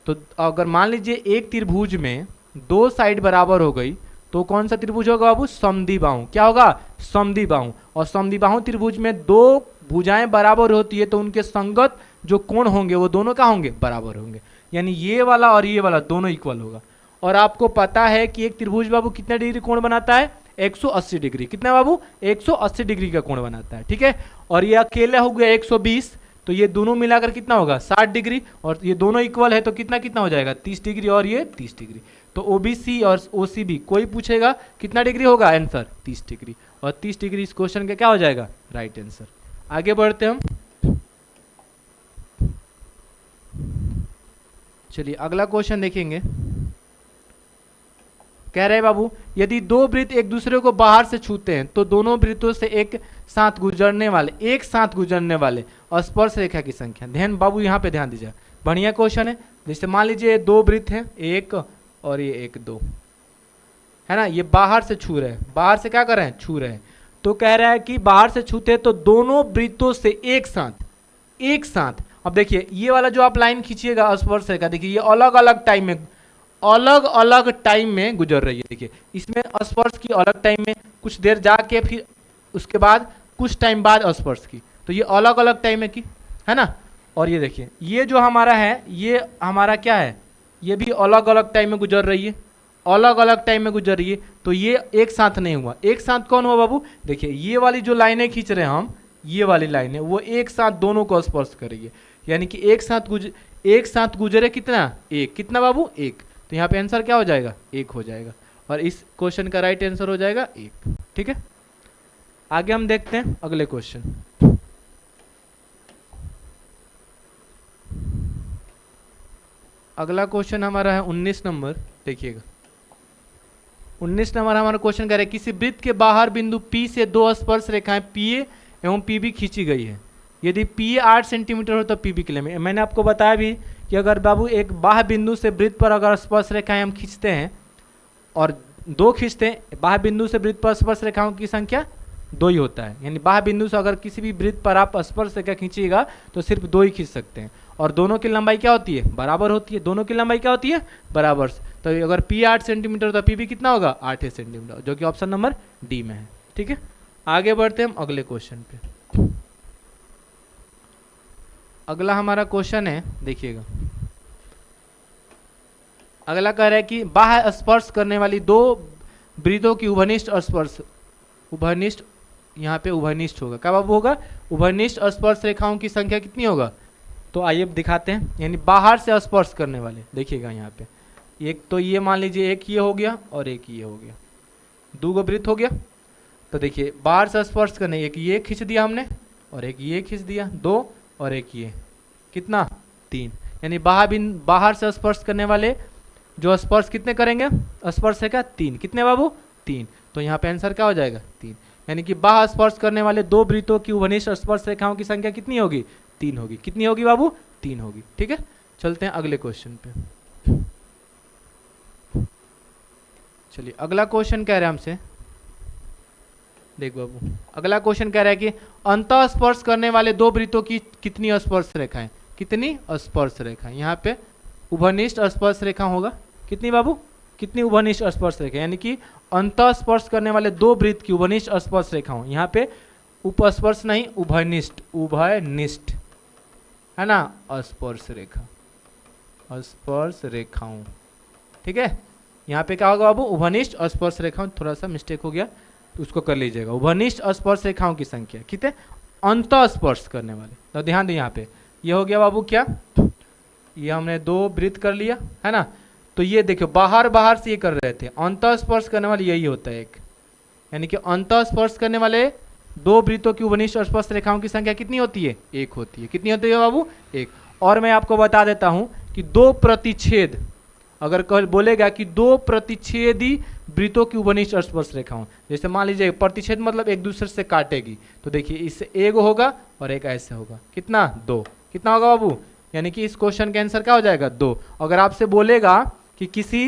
तो अगर मान लीजिए एक त्रिभुज में 2 साइड बराबर हो गई, तो कौन सा त्रिभुज होगा बाबू समद्विबाहु। क्या होगा समद्विबाहु। और समद्विबाहु त्रिभुज में 2 भुजाएं बराबर होती है, तो उनके संगत जो कोण होंगे वो दोनों क्या होंगे बराबर होंगे। यानी ये वाला और ये वाला दोनों इक्वल होगा। और आपको पता है कि एक त्रिभुज बाबू कितने डिग्री कोण बनाता है 180 डिग्री। कितना बाबू 180 डिग्री का कोण बनाता है, ठीक है। और ये अकेले हो गया 120, तो ये दोनों मिलाकर कितना होगा 60 डिग्री, और ये दोनों इक्वल है तो कितना कितना हो जाएगा 30 डिग्री, और ये 30 डिग्री। तो OBC और OCB कोई पूछेगा कितना डिग्री होगा आंसर 30 डिग्री, और 30 डिग्री इस क्वेश्चन का क्या हो जाएगा राइट आंसर। आगे बढ़ते हम। चलिए अगला क्वेश्चन देखेंगे। कह रहे बाबू यदि 2 वृत्त एक दूसरे को बाहर से छूते हैं तो दोनों वृत्तों से एक साथ गुजरने वाले स्पर्श रेखा की संख्या। ध्यान बाबू यहाँ पे ध्यान दीजिए, बढ़िया क्वेश्चन है। जैसे मान लीजिए 2 वृत्त हैं, एक और ये एक 2, है ना, ये बाहर से छू रहे हैं। बाहर से क्या कर रहे हैं छू रहे हैं। तो कह रहा है कि बाहर से छूते हैं तो दोनों वृत्तों से एक साथ। अब देखिए ये वाला जो आप लाइन खींचिएगा स्पर्श रेखा, देखिए ये अलग अलग टाइम में गुजर रही है। देखिए इसमें स्पर्श की अलग टाइम में, कुछ देर जाके फिर उसके बाद कुछ टाइम बाद स्पर्श की, तो ये अलग अलग टाइम में की, है ना। और ये देखिए ये जो हमारा है, ये हमारा क्या है, ये भी अलग अलग टाइम में गुजर रही है, तो ये एक साथ नहीं हुआ। एक साथ कौन हुआ बाबू, देखिए ये वाली जो लाइनें खींच रहे हैं हम, ये वाली लाइनें वो एक साथ दोनों को स्पर्श करेगी। यानी कि एक साथ गुजरे कितना एक, कितना बाबू एक। तो यहाँ पे आंसर क्या हो जाएगा 1 हो जाएगा, और इस क्वेश्चन का राइट आंसर हो जाएगा 1, ठीक है। आगे हम देखते हैं अगले क्वेश्चन। अगला क्वेश्चन हमारा है 19 नंबर। देखिएगा 19 नंबर हमारा क्वेश्चन कह रहा है किसी वृत्त के बाहर बिंदु P से दो स्पर्श रेखाएं PA एवं PB खींची गई है। यदि PA 8 सेंटीमीटर हो तो PB किलोमीटर। मैंने आपको बताया भी कि अगर बाबू एक बाह्य बिंदु से वृत्त पर अगर स्पर्श रेखाएं हम खींचते हैं और दो खींचते हैं, बाह्य बिंदु से वृत्त पर स्पर्श रेखाओं की संख्या दो ही होता है। यानी बाह्य बिंदु से अगर किसी भी वृत्त पर आप स्पर्श रेखा खींचिएगा तो सिर्फ दो ही खींच सकते हैं और दोनों की लंबाई क्या होती है? बराबर होती है। दोनों की लंबाई क्या होती है? बराबर। तो अगर P 8 सेंटीमीटर तो PB कितना होगा? 8 सेंटीमीटर, जो कि ऑप्शन नंबर डी में है। ठीक है, आगे बढ़ते हैं हम अगले क्वेश्चन पे। अगला हमारा क्वेश्चन है, देखिएगा अगला कह रहा है कि बाह्य स्पर्श करने वाली दो वृत्तों की उभयनिष्ठ स्पर्श, उभयनिष्ठ, यहाँ पे उभयनिष्ठ होगा, क्या बाबू होगा? उभयनिष्ठ स्पर्श रेखाओं की संख्या कितनी होगा? तो आइए दिखाते हैं। यानी बाहर से स्पर्श करने वाले, देखिएगा यहाँ पे एक तो ये मान लीजिए एक ये हो गया और एक ये हो गया, दो गो वृत्त हो गया। तो देखिए बाहर से स्पर्श करने, एक ये खींच दिया हमने और एक ये खींच दिया, दो, और एक ये, कितना? तीन। यानी बाहर से स्पर्श करने वाले जो स्पर्श कितने करेंगे? स्पर्श है क्या? तीन। कितने बाबू? तीन। तो यहाँ पे आंसर क्या हो जाएगा? तीन। यानी कि बाह्य स्पर्श करने वाले दो वृत्तों की उभयनिष्ठ स्पर्श रेखाओं की संख्या कितनी होगी? तीन होगी। कितनी होगी बाबू? तीन होगी। ठीक है, चलते हैं अगले क्वेश्चन पे। चलिए अगला क्वेश्चन कह रहा है हमसे, देख बाबू अगला क्वेश्चन कह रहा है कि अंतः स्पर्श करने वाले दो वृत्तों की कितनी स्पर्श रेखाएं? कितनी स्पर्श रेखाएं? यहाँ पे उभयनिष्ठ स्पर्श रेखा होगा। कितनी बाबू? कितनी उभयनिष्ठ स्पर्श रेखा? यानी कि अंतः स्पर्श करने वाले दो वृत्त की उभयनिष्ठ स्पर्श रेखाओं, यहाँ पे उपस्पर्श नहीं, उभयनिष्ठ, उभयनिष्ठ है ना, स्पर्श रेखा, स्पर्श रेखाओं। ठीक है, यहाँ पे क्या होगा बाबू? उभयनिष्ठ स्पर्श रेखाओं। थोड़ा सा मिस्टेक हो गया तो उसको कर लीजिएगा। उभयनिष्ठ स्पर्श रेखाओं की संख्या कितने? अंतः स्पर्श करने वाले। तो ध्यान दें यहाँ पे ये हो गया बाबू क्या? ये हमने दो वृत्त कर लिया है ना। तो ये देखो बाहर से ये कर रहे थे, अंतः स्पर्श करने वाले यही होता है एक। यानी कि अंतः स्पर्श करने वाले दो वृत्तों की उभयनिष्ठ स्पर्श रेखाओं की संख्या कितनी होती है? एक होती है। कितनी होती है बाबू? एक। और मैं आपको बता देता हूं कि दो प्रतिच्छेद, अगर कल बोलेगा कि दो प्रतिच्छेदी वृत्तों की उभयनिष्ठ स्पर्श रेखाओं, जैसे मान लीजिए प्रतिच्छेद मतलब एक दूसरे से काटेगी, तो देखिए इससे एक होगा और एक ऐसे होगा। कितना? दो। कितना होगा बाबू? यानी कि इस क्वेश्चन का आंसर क्या हो जाएगा? दो। अगर आपसे बोलेगा कि किसी,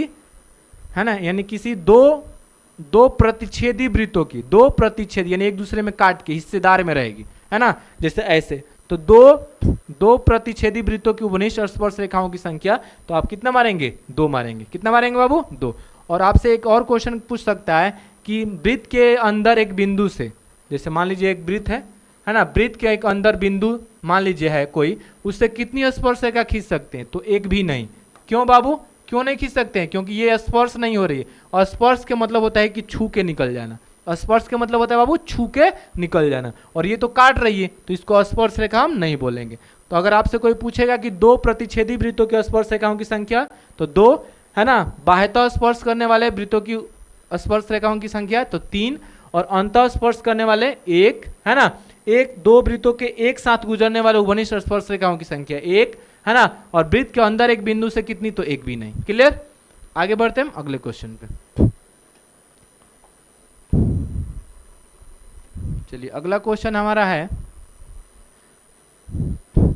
है ना, यानी किसी दो प्रतिच्छेदी वृत्तों की, दो प्रतिच्छेद यानी एक दूसरे में काट के हिस्सेदार में रहेगी, है ना, जैसे ऐसे, तो दो प्रतिच्छेदी वृत्तों की उभयनिष्ठ स्पर्श रेखाओं की संख्या, तो आप कितना मारेंगे? दो मारेंगे। कितना मारेंगे बाबू? दो। और आपसे एक और क्वेश्चन पूछ सकता है कि वृत्त के अंदर एक बिंदु से, जैसे मान लीजिए एक वृत्त है ना, वृत्त के एक अंदर बिंदु मान लीजिए है कोई, उससे कितनी स्पर्श रेखा खींच सकते हैं? तो एक भी नहीं। क्यों बाबू? क्यों नहीं खींच सकते हैं? क्योंकि ये स्पर्श नहीं हो रही है, और स्पर्श के मतलब होता है कि छू के निकल जाना। स्पर्श के मतलब होता है बाबू छू के निकल जाना, और ये तो काट रही है, तो इसको स्पर्श रेखा हम नहीं बोलेंगे। तो अगर आपसे कोई पूछेगा कि दो प्रतिच्छेदी वृत्तों के स्पर्श रेखाओं की संख्या, तो दो, है ना, बाह्यतः स्पर्श करने वाले वृत्तों की स्पर्श रेखाओं की संख्या तो तीन, और अंतः स्पर्श करने वाले एक, है ना, एक, दो वृत्तों के एक साथ गुजरने वाले उभयनिष्ठ स्पर्श रेखाओं की संख्या एक, है ना, और वृत्त के अंदर एक बिंदु से कितनी? तो एक भी नहीं। क्लियर? आगे बढ़ते हैं अगले क्वेश्चन पे। चलिए अगला क्वेश्चन हमारा है,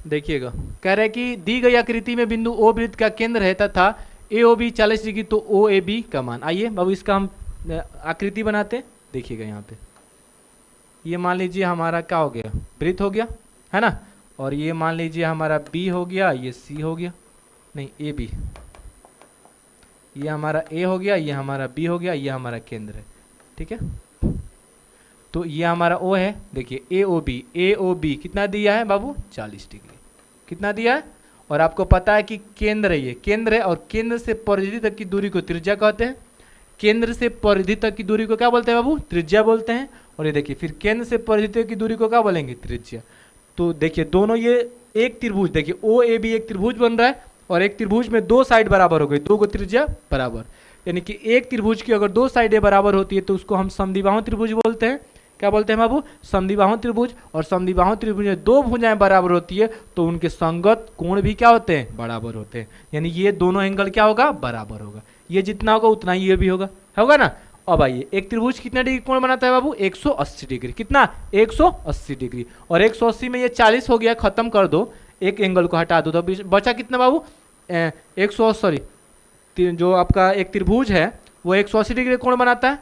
देखिएगा कह रहे हैं कि दी गई आकृति में बिंदु ओ वृत्त का केंद्र है तथा AOB 40 डिग्री, तो OAB का मान। आइए बाबू इसका हम आकृति बनाते हैं। देखिएगा यहाँ पे ये मान लीजिए हमारा क्या हो गया? वृत्त हो गया, है ना, और ये मान लीजिए हमारा B हो गया, ये C हो गया, नहीं AB, ये हमारा A हो गया, ये हमारा B हो गया, ये हमारा केंद्र है। ठीक है, तो ये हमारा O है। देखिए AOB कितना दिया है बाबू? 40 डिग्री। कितना दिया है? और आपको पता है कि केंद्र है, ये केंद्र है, और केंद्र से परिधि तक की दूरी को त्रिज्या कहते हैं। केंद्र से परिधि तक की दूरी को क्या बोलते हैं बाबू? त्रिज्या बोलते हैं। और ये देखिए फिर केंद्र से परिधि तक की दूरी को क्या बोलेंगे? त्रिज्या। तो देखिए दोनों ये एक त्रिभुज, देखिए OAB एक त्रिभुज बन रहा है, और एक त्रिभुज में दो साइड बराबर हो गई, दो को त्रिज्या बराबर। यानी कि एक त्रिभुज की अगर दो साइडें बराबर होती है तो उसको हम समद्विबाहु त्रिभुज बोलते हैं। क्या बोलते हैं बाबू, समद्विबाहु त्रिभुज। और समद्विबाहु त्रिभुज में दो भुजाएं बराबर होती है तो उनके संगत कोण भी क्या होते हैं, बराबर होते हैं। यानी ये दोनों एंगल क्या होगा, बराबर होगा। ये जितना होगा उतना ही ये भी होगा, होगा ना। अब आइए, एक त्रिभुज कितने डिग्री कोण बनाता है बाबू, 180 डिग्री। कितना, 180 डिग्री। और 180 में ये 40 हो गया, खत्म कर दो, एक एंगल को हटा दो, तो बचा कितना बाबू, 180। जो आपका एक त्रिभुज है वो 180 डिग्री कोण बनाता है।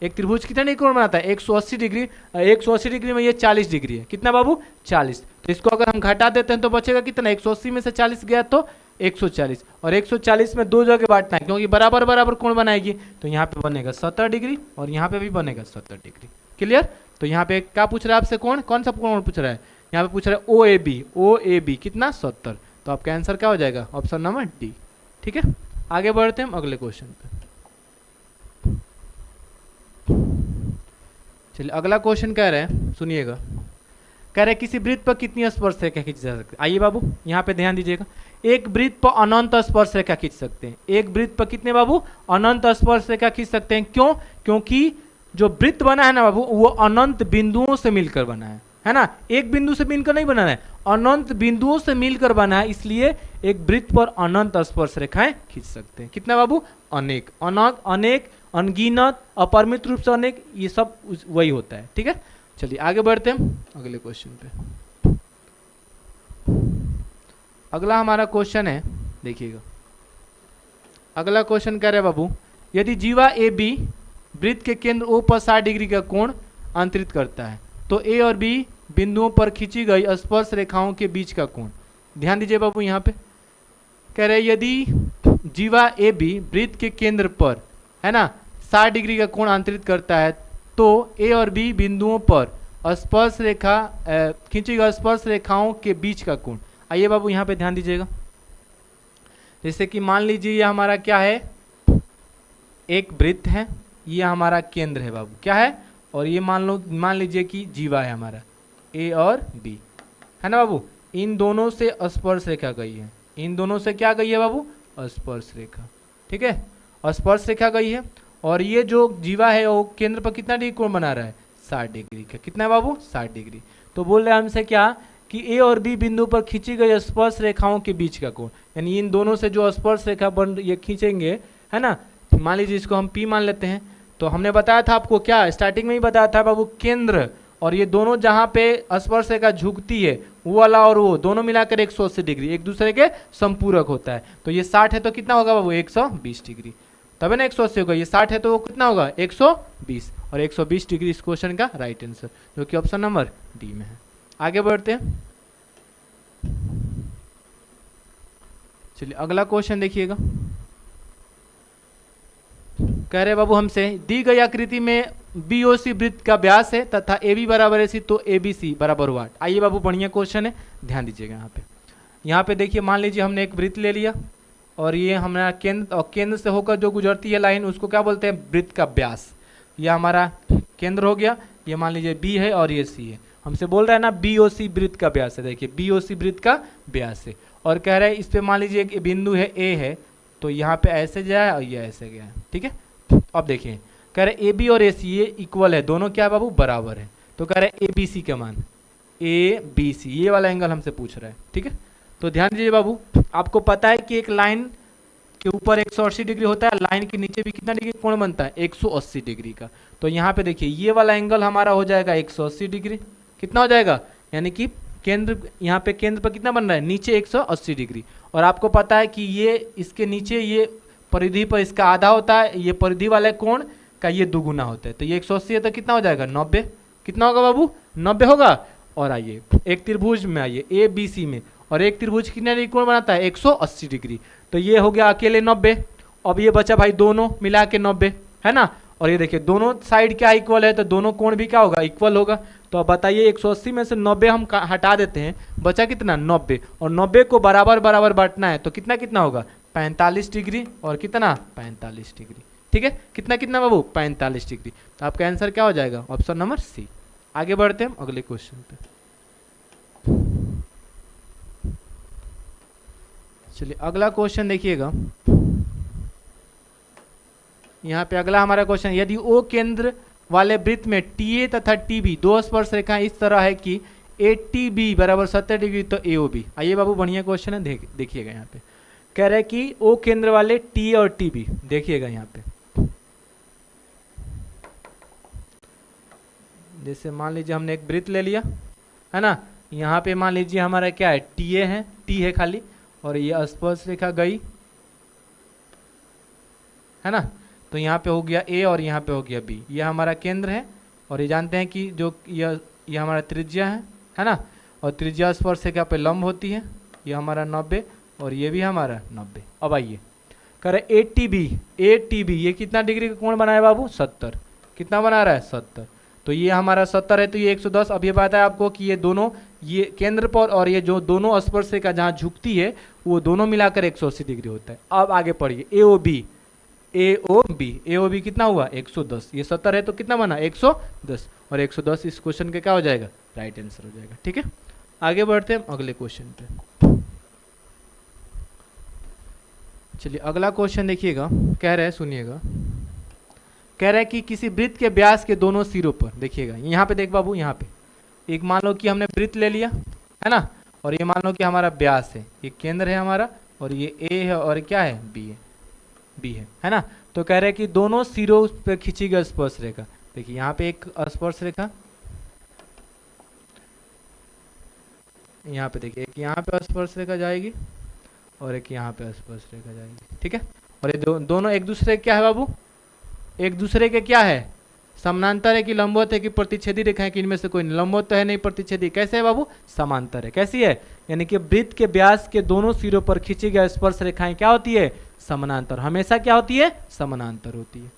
एक त्रिभुज कितना डिग्री कोण बनाता है, 180 डिग्री। 180 डिग्री में ये 40 डिग्री है। कितना बाबू, 40। तो इसको अगर हम घटा देते हैं तो बचेगा कितना, 180 में से 40 गया तो 140। और 140 में दो जगह बांटना है क्योंकि बराबर बराबर कोण बनाएगी। तो यहाँ पे बनेगा 70 डिग्री और यहाँ पे भी बनेगा 70 डिग्री। क्लियर। तो यहाँ पे क्या पूछ रहा है आपसे, कोण, कौन सा कोण पूछ रहा है, यहाँ पे पूछ रहा है OAB। OAB कितना, 70। तो आपका आंसर क्या हो जाएगा, ऑप्शन नंबर डी। ठीक है, आगे बढ़ते हैं हम अगले क्वेश्चन पे। चलिए अगला क्वेश्चन कह रहे हैं, सुनिएगा। कह रहे हैं किसी वृत्त पर कितनी स्पर्श रेखा खींची जा सकती है। आइए बाबू यहाँ पे ध्यान दीजिएगा। एक वृत्त पर अनंत स्पर्श रेखा खींच सकते हैं। एक वृत्त पर कितने बाबू, अनंत स्पर्श रेखा खींच सकते हैं। क्यों, क्योंकि जो वृत्त बना है ना बाबू वो अनंत बिंदुओं से मिलकर बना है ना। एक बिंदु से मिलकर नहीं बना है, अनंत बिंदुओं से मिलकर बना है। इसलिए एक वृत्त पर अनंत स्पर्श रेखाएं खींच सकते हैं। कितना बाबू, अनेक, अनेक, अनगिनत, अपरिमित रूप से अनेक, ये सब वही होता है। ठीक है, चलिए आगे बढ़ते हैं अगले क्वेश्चन पे। अगला हमारा क्वेश्चन है, देखिएगा। अगला क्वेश्चन कह रहे हैं बाबू, यदि जीवा AB वृत्त के केंद्र O पर 60 डिग्री का कोण अंतरित करता है तो A और B बिंदुओं पर खींची गई स्पर्श रेखाओं के बीच का कोण। ध्यान दीजिए बाबू, यहाँ पे कह रहे यदि जीवा AB वृत्त के केंद्र पर है ना 60 डिग्री का कोण अंतरित करता है तो A और B बिंदुओं पर स्पर्श रेखा खींची गई स्पर्श रेखाओं के बीच का कोण। आइए बाबू यहाँ पे ध्यान दीजिएगा। जैसे कि मान लीजिए ये हमारा क्या है, एक वृत्त है, ये हमारा केंद्र है बाबू, क्या है, और ये मान लीजिए कि जीवा है हमारा A और B, है ना बाबू। इन दोनों से स्पर्श रेखा गई है, इन दोनों से क्या गई है बाबू, स्पर्श रेखा। ठीक है, स्पर्श रेखा गई है। और ये जो जीवा है वो केंद्र पर कितना डिग्री कोण बना रहा है, 60 डिग्री का। कितना है बाबू, 60 डिग्री। तो बोल रहे हैं हमसे क्या कि A और B बिंदु पर खींची गई स्पर्श रेखाओं के बीच का कोण, यानी इन दोनों से जो स्पर्श रेखा बन ये खींचेंगे, है ना। मान लीजिए इसको हम P मान लेते हैं। तो हमने बताया था आपको, क्या स्टार्टिंग में ही बताया था बाबू, केंद्र और ये दोनों जहाँ पे स्पर्श रेखा झुकती है वो वाला और वो दोनों मिलाकर 180 डिग्री एक दूसरे के संपूरक होता है। तो ये 60 है तो कितना होगा बाबू, 120 डिग्री। तब ना 180 होगा, ये 60 है तो वो कितना होगा, 120। और 120 डिग्री इस क्वेश्चन का राइट आंसर, जो कि ऑप्शन नंबर डी में है। आगे बढ़ते हैं। चलिए अगला क्वेश्चन देखिएगा। कह रहे बाबू हमसे, दी गई आकृति में BOC वृत्त का व्यास है तथा AB बराबर AC तो ABC बराबर वाट। आइए बाबू बढ़िया क्वेश्चन है, ध्यान दीजिएगा। यहाँ पे देखिए, मान लीजिए हमने एक वृत्त ले लिया और ये हमारा केंद्र, और केंद्र से होकर जो गुजरती है लाइन उसको क्या बोलते हैं, वृत्त का व्यास। ये हमारा केंद्र हो गया, ये मान लीजिए B है और ये C है। हमसे बोल रहा है ना BOC वृत्त का व्यास है। देखिए BOC वृत्त का व्यास है और कह रहे हैं इस पे मान लीजिए एक बिंदु है A है, तो यहाँ पे ऐसे जाए और ये ऐसे गया है। ठीक है, अब देखिए कह रहे AB और AC ये इक्वल है, दोनों क्या है बाबू, बराबर है। तो कह रहे ABC का मान, ABC ये वाला एंगल हमसे पूछ रहा है। ठीक है, तो ध्यान दीजिए बाबू, आपको पता है कि एक लाइन के ऊपर 180 डिग्री होता है, लाइन के नीचे भी कितना डिग्री कोण बनता है, 180 डिग्री का। तो यहाँ पे देखिए ये वाला एंगल हमारा हो जाएगा 180 डिग्री। कितना हो जाएगा, यानी कि केंद्र, यहाँ पे केंद्र पर कितना बन रहा है, नीचे 180 डिग्री। और आपको पता है कि ये इसके नीचे ये परिधि पर इसका आधा होता है, ये परिधि वाले कोण का ये दुगुना होता है। तो ये 180 है तो कितना हो जाएगा, 90। कितना होगा बाबू, 90 होगा। और आइए एक त्रिभुज में आइए ABC में, और एक त्रिभुज कितने डिग्री कोण बनाता है, 180 डिग्री। तो ये हो गया अकेले 90। अब ये बचा भाई दोनों मिला के 90, है ना। और ये देखिए दोनों साइड क्या इक्वल है, तो दोनों कोण भी क्या होगा, इक्वल होगा। तो अब बताइए 180 में से 90 हम हटा देते हैं, बचा कितना, 90। और 90 को बराबर बराबर बांटना है तो कितना कितना होगा, 45 डिग्री और कितना, 45 डिग्री। ठीक है, कितना कितना बाबू, 45 डिग्री। तो आपका आंसर क्या हो जाएगा, ऑप्शन नंबर सी। आगे बढ़ते हैं अगले क्वेश्चन पे। चलिए अगला क्वेश्चन देखिएगा। यहाँ पे अगला हमारा क्वेश्चन, यदि O केंद्र वाले वृत्त में टी ए तथा टी बी दो स्पर्श रेखाएं इस तरह है कि ए टी बी बराबर 70 डिग्री तो ए ओ बी। आइए बाबू बढ़िया क्वेश्चन है, देखिएगा यहाँ पे कह रहा है कि ओ केंद्र वाले टी और टी बी, देखिएगा यहाँ पे जैसे मान लीजिए हमने एक वृत्त ले लिया है ना, यहाँ पे मान लीजिए हमारा क्या है टी ए है, टी है खाली, और ये स्पर्श रेखा गई है ना, तो यहाँ पे हो गया ए और यहाँ पे हो गया बी, ये हमारा केंद्र है। और ये जानते हैं कि जो ये हमारा त्रिज्या है ना, और त्रिज्या स्पर्श रेखा पे लंब होती है, ये हमारा 90 और ये भी हमारा 90। अब आइए करे ए टी बी ये कितना डिग्री का कोण बनाया बाबू 70, कितना बना रहा है 70, तो ये हमारा 70 है तो ये 110। अब ये बात है आपको कि ये दोनों ये केंद्र पर और ये जो दोनों स्पर्श रेखा जहाँ झुकती है वो दोनों मिलाकर 180 डिग्री होता है। अब आगे पढ़िए ए ओ बी कितना हुआ 110, ये 70 है तो कितना बना 110, और 110 इस क्वेश्चन के क्या हो जाएगा राइट आंसर हो जाएगा। ठीक है, आगे बढ़ते हैं अगले क्वेश्चन पे। चलिए अगला क्वेश्चन देखिएगा, कह रहा है सुनिएगा, कह रहा है कि किसी वृत्त के व्यास के दोनों सिरों पर, देखिएगा यहाँ पे देख बाबू, यहाँ पे एक मान लो कि हमने वृत्त ले लिया है ना, और ये मान लो कि हमारा व्यास है, ये केंद्र है हमारा, और ये ए है और क्या है बी है ना। तो कह रहे हैं कि दोनों सिरों पे खींची गई स्पर्श रेखा, देखिए यहाँ पे एक स्पर्श रेखा, यहाँ पे देखिए एक यहाँ पे स्पर्श रेखा जाएगी और एक यहाँ पे स्पर्श रेखा जाएगी। ठीक है, और ये दोनों एक दूसरे क्या है बाबू, एक दूसरे के क्या है समानांतर है कि लंबवत है कि प्रतिच्छेदी रेखा है कि इनमें से कोई लंबवत तो है नहीं, प्रतिच्छेदी कैसे है बाबू समांतर है। कैसी है, यानी कि वृत्त के व्यास के दोनों सिरों पर खींची गई स्पर्श रेखाएं क्या होती है समानांतर, हमेशा क्या होती है समानांतर होती है।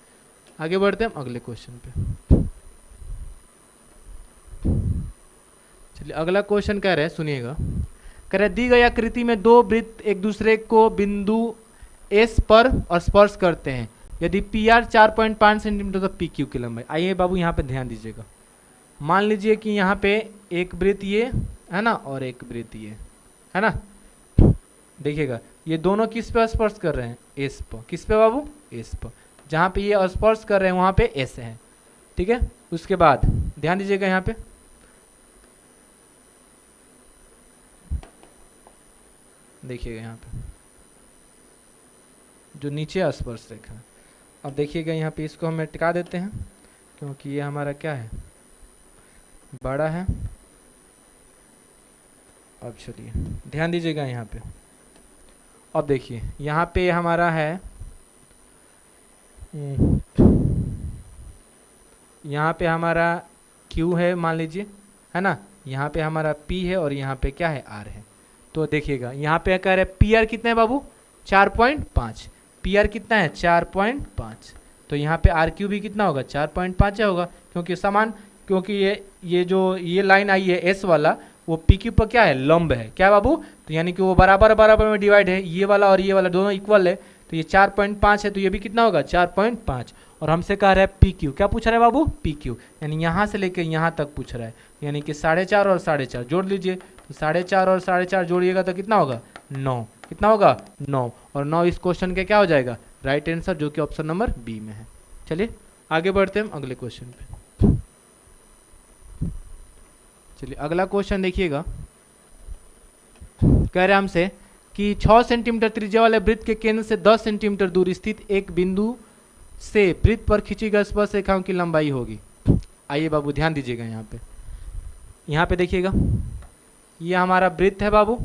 आगे बढ़ते हैं अगले क्वेश्चन पे। चलिए अगला क्वेश्चन कह रहे हैं सुनिएगा, कह रहे दी गई आकृति में दो वृत्त एक दूसरे को बिंदु एस पर स्पर्श करते हैं, यदि पी आर 4.5 सेंटीमीटर तो पी क्यू की लंबाई। आइए बाबू यहाँ पे ध्यान दीजिएगा, मान लीजिए कि यहाँ पे एक वृत्त ये है ना और एक वृत्त ये है ना, देखिएगा ये दोनों किस पे स्पर्श कर रहे हैं एस पर, किस पे बाबू एस पर, जहाँ पे ये स्पर्श कर रहे हैं वहाँ पे एस है। ठीक है, उसके बाद ध्यान दीजिएगा यहाँ पे देखिएगा यहाँ पे जो नीचे स्पर्श रेखा है, अब देखिएगा यहाँ पे इसको हम टिका देते हैं क्योंकि ये हमारा क्या है बड़ा है। अब चलिए ध्यान दीजिएगा यहाँ पे, अब देखिए यहाँ पे हमारा है यहाँ पे हमारा Q है मान लीजिए है ना, यहाँ पे हमारा P है और यहाँ पे क्या है R है। तो देखिएगा यहाँ पे कह रहे पी आर कितना है बाबू 4.5, पी आर कितना है 4.5, तो यहाँ पे आर क्यू भी कितना होगा 4.5 होगा, क्योंकि समान, क्योंकि ये जो ये लाइन आई है एस वाला वो पी क्यू पर क्या है लंब है क्या बाबू, तो यानी कि वो बराबर बराबर में डिवाइड है, ये वाला और ये वाला दोनों इक्वल है, तो ये 4.5 है तो ये भी कितना होगा 4.5, और हमसे कह रहा है पी क्यू, क्या पूछ रहा है बाबू पी क्यू, यानी यहाँ से लेकर यहाँ तक पूछ रहा है, यानी कि 4.5 और 4.5 जोड़ लीजिए, तो 4.5 और 4.5 जोड़िएगा तो कितना होगा 9, कितना होगा 9, और 9 इस क्वेश्चन के क्या हो जाएगा राइट आंसर, जो कि ऑप्शन नंबर बी में है। चलिए आगे बढ़ते हैं अगले क्वेश्चन पे। चलिए अगला क्वेश्चन देखिएगा, कह रहे हैं हमसे कि 6 सेंटीमीटर त्रिज्या वाले वृत्त के केंद्र से 10 सेंटीमीटर दूर स्थित एक बिंदु से वृत्त पर खींची गई स्पर्श रेखाओं की लंबाई होगी। आइए बाबू ध्यान दीजिएगा यहाँ पे देखिएगा ये हमारा वृत्त है बाबू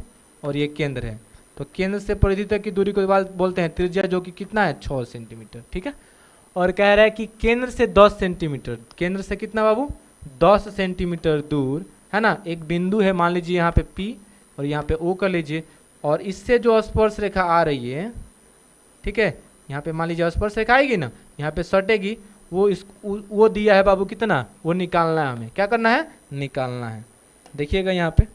और ये केंद्र है, तो केंद्र से परिधि तक की दूरी को बोलते हैं त्रिज्या, जो कि कितना है 6 सेंटीमीटर। ठीक है, और कह रहा है कि केंद्र से 10 सेंटीमीटर, केंद्र से कितना बाबू 10 सेंटीमीटर दूर है ना एक बिंदु है, मान लीजिए यहाँ पे P और यहाँ पे O कर लीजिए, और इससे जो स्पर्श रेखा आ रही है, ठीक है यहाँ पे मान लीजिए स्पर्श रेखा आएगी ना, यहाँ पे सटेगी, वो दिया है बाबू कितना, वो निकालना है, हमें क्या करना है निकालना है। देखिएगा यहाँ पे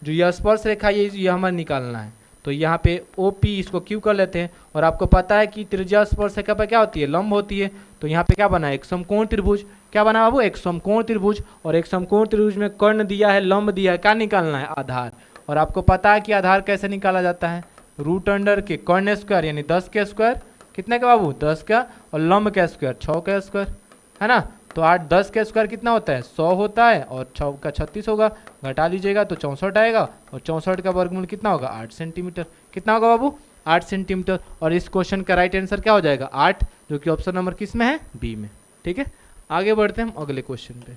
जो यह स्पर्श रेखा ये हमें निकालना है, तो यहाँ पे OP इसको Q कर लेते हैं, और आपको पता है कि त्रिज्या स्पर्श रेखा पर क्या होती है लंब होती है, तो यहाँ पे क्या बना एक समकोण त्रिभुज, क्या बना बाबू एक समकोण त्रिभुज, और एक समकोण त्रिभुज में कर्ण दिया है लंब दिया है, क्या निकालना है आधार, और आपको पता है कि आधार कैसे निकाला जाता है √अंडर के कर्ण स्क्वायर यानी 10 के स्क्वायर, कितने का बाबू 10 का, और लंब का स्क्वायर 6 का स्क्वायर है ना, तो 8 10 का स्क्वायर कितना होता है 100 होता है, और 6 का 36 होगा, घटा लीजिएगा तो 64 आएगा, और 64 का वर्गमूल कितना होगा 8 सेंटीमीटर। कितना होगा बाबू 8 सेंटीमीटर। और इस क्वेश्चन का राइट आंसर क्या हो जाएगा 8, जो कि ऑप्शन नंबर किस में है बी में। ठीक है, आगे बढ़ते हैं हम अगले क्वेश्चन पे।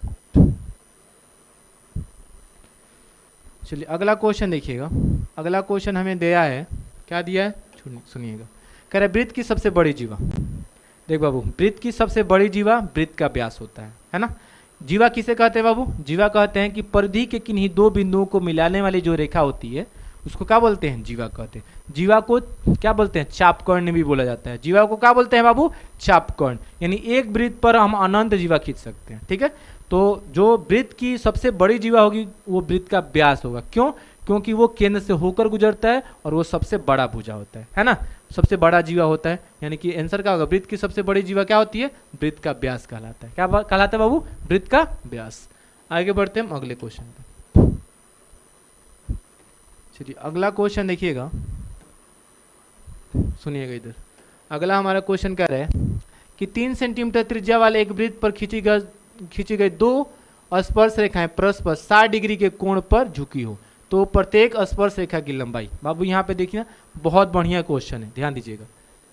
चलिए अगला क्वेश्चन देखिएगा। अगला क्वेश्चन हमें दिया है, क्या दिया है सुनिएगा। कह रहे वृत्त की सबसे बड़ी जीवा, देख बाबू वृत्त की सबसे बड़ी जीवा वृत्त का व्यास होता है ना। जीवा किसे कहते हैं बाबू, जीवा कहते हैं कि परिधि के किन्हीं दो बिंदुओं को मिलाने वाली जो रेखा होती है उसको क्या बोलते हैं जीवा कहते हैं। जीवा को क्या बोलते हैं चापकर्ण भी बोला जाता है। जीवा को क्या बोलते हैं बाबू चापकर्ण, यानी एक वृत्त पर हम अनंत जीवा खींच सकते हैं। ठीक है, तो जो वृत्त की सबसे बड़ी जीवा होगी वो वृत्त का व्यास होगा। क्यों, क्योंकि वो केंद्र से होकर गुजरता है और वो सबसे बड़ा भुजा होता है ना, सबसे बड़ा जीवा होता है। यानी कि आंसर क्या होगा, वृत्त की सबसे बड़ी जीवा क्या होती है वृत्त का व्यास कहलाता है। क्या कहलाता है बाबू वृत्त का व्यास। आगे बढ़ते हैं हम अगले क्वेश्चन पे। चलिए अगला क्वेश्चन देखिएगा, सुनिएगा इधर। अगला हमारा क्वेश्चन कह रहा है कि 3 सेंटीमीटर त्रिज्या वाले एक वृत्त पर खींची गई दो स्पर्श रेखाएं परस्पर 60 डिग्री के कोण पर झुकी हो, तो प्रत्येक स्पर्श रेखा की लंबाई। बाबू यहाँ पे देखिए ना, बहुत बढ़िया क्वेश्चन है, ध्यान दीजिएगा।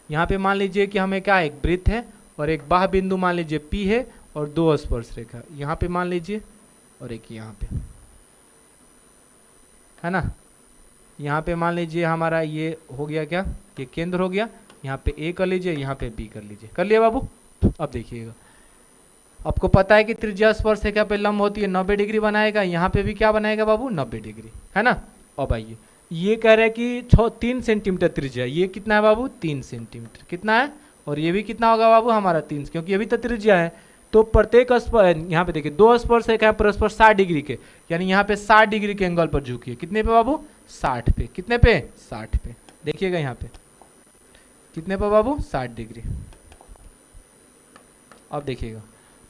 यहाँ पे मान लीजिए कि हमें क्या एक वृत्त है और एक बाह्य बिंदु मान लीजिए P है और दो स्पर्श रेखा यहाँ पे मान लीजिए और एक यहाँ पे है ना। यहाँ पे मान लीजिए हमारा ये हो गया, क्या ये केंद्र हो गया। यहाँ पे A कर लीजिए, यहाँ पे B कर लीजिए। कर लिया बाबू। अब देखिएगा, आपको पता है कि त्रिज्या स्पर्श रेखा पे लंब होती है 90 डिग्री बनाएगा, यहाँ पे भी क्या बनाएगा बाबू 90 डिग्री है ना। अब आइए ये कह रहे हैं कि 3 सेंटीमीटर त्रिज्या, ये कितना है बाबू 3 सेंटीमीटर कितना है, और ये भी कितना होगा बाबू हमारा 3, क्योंकि ये भी तो त्रिज्या है। तो प्रत्येक यहाँ पे देखिए दो स्पर्श रेखा है परस्पर 60 डिग्री के, यानी यहाँ पे 60 डिग्री के एंगल पर झुकी है। कितने पे बाबू 60 पे, कितने पे 60 पे। देखिएगा यहाँ पे कितने पे बाबू 60 डिग्री। अब देखिएगा,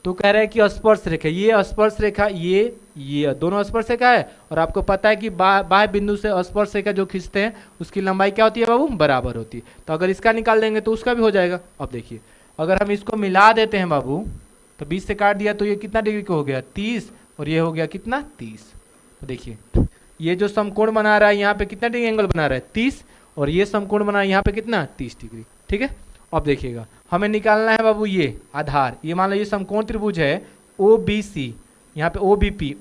तो कह रहे हैं कि स्पर्श रेखा, ये स्पर्श रेखा ये दोनों स्पर्श रेखा है, और आपको पता है कि बाह्य बिंदु से स्पर्श रेखा जो खींचते हैं उसकी लंबाई क्या होती है बाबू बराबर होती है। तो अगर इसका निकाल देंगे तो उसका भी हो जाएगा। अब देखिए अगर हम इसको मिला देते हैं बाबू, तो 20 से काट दिया तो ये कितना डिग्री का हो गया 30, और ये हो गया कितना 30। तो देखिए ये जो समकोण बना रहा है यहाँ पे कितना डिग्री एंगल बना रहा है 30, और ये समकोण बना है यहाँ पे कितना 30 डिग्री। ठीक है, अब देखिएगा हमें निकालना है बाबू ये आधार। ये मान लो ये समकोण त्रिभुज है OBC, यहाँ पे OBP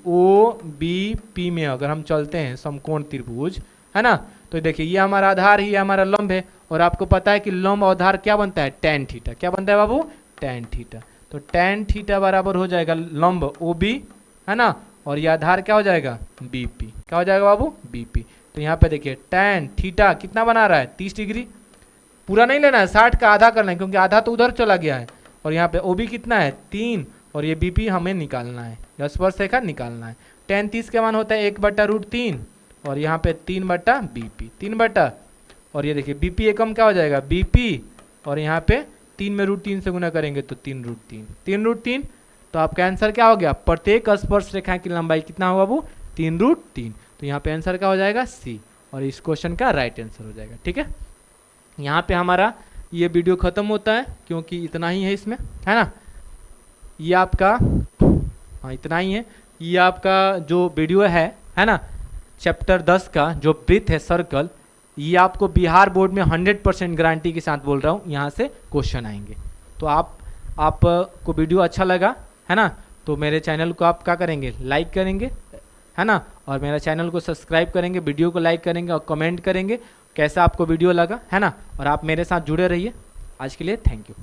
में अगर हम चलते हैं समकोण त्रिभुज है ना, तो देखिए ये हमारा आधार ही हमारा लंब है, और आपको पता है कि लंब और आधार क्या बनता है tan थीटा। क्या बनता है बाबू tan थीटा। तो tan थीटा बराबर हो जाएगा लंब OB है ना, और ये आधार क्या हो जाएगा BP। क्या हो जाएगा बाबू BP। तो यहाँ पे देखिए tan थीटा कितना बना रहा है 30 डिग्री। पूरा नहीं लेना है, 60 का आधा करना है, क्योंकि आधा तो उधर चला गया है। और यहाँ पे OB कितना है 3, और ये BP हमें निकालना है, स्पर्श रेखा निकालना है। tan 30 का मान होता है 1/√3, और यहाँ पे 3/BP 3 और ये देखिए BP एकम क्या हो जाएगा BP, और यहाँ पे 3 में √3 से गुना करेंगे तो 3√3। तो आपका आंसर क्या हो गया, प्रत्येक स्पर्श रेखा की लंबाई कितना होगा बाबू 3√3। तो यहाँ पे आंसर क्या हो जाएगा C, और इस क्वेश्चन का राइट आंसर हो जाएगा। ठीक है, यहाँ पे हमारा ये वीडियो ख़त्म होता है, क्योंकि इतना ही है इसमें है ना। ये आपका हाँ इतना ही है। ये आपका जो वीडियो है ना, चैप्टर 10 का जो वृत्त है सर्कल, ये आपको बिहार बोर्ड में 100% गारंटी के साथ बोल रहा हूँ यहाँ से क्वेश्चन आएंगे। तो आपको वीडियो अच्छा लगा है ना, तो मेरे चैनल को आप क्या करेंगे लाइक करेंगे है ना, और मेरा चैनल को सब्सक्राइब करेंगे, वीडियो को लाइक करेंगे और कमेंट करेंगे कैसा आपको वीडियो लगा है ना, और आप मेरे साथ जुड़े रहिए। आज के लिए थैंक यू।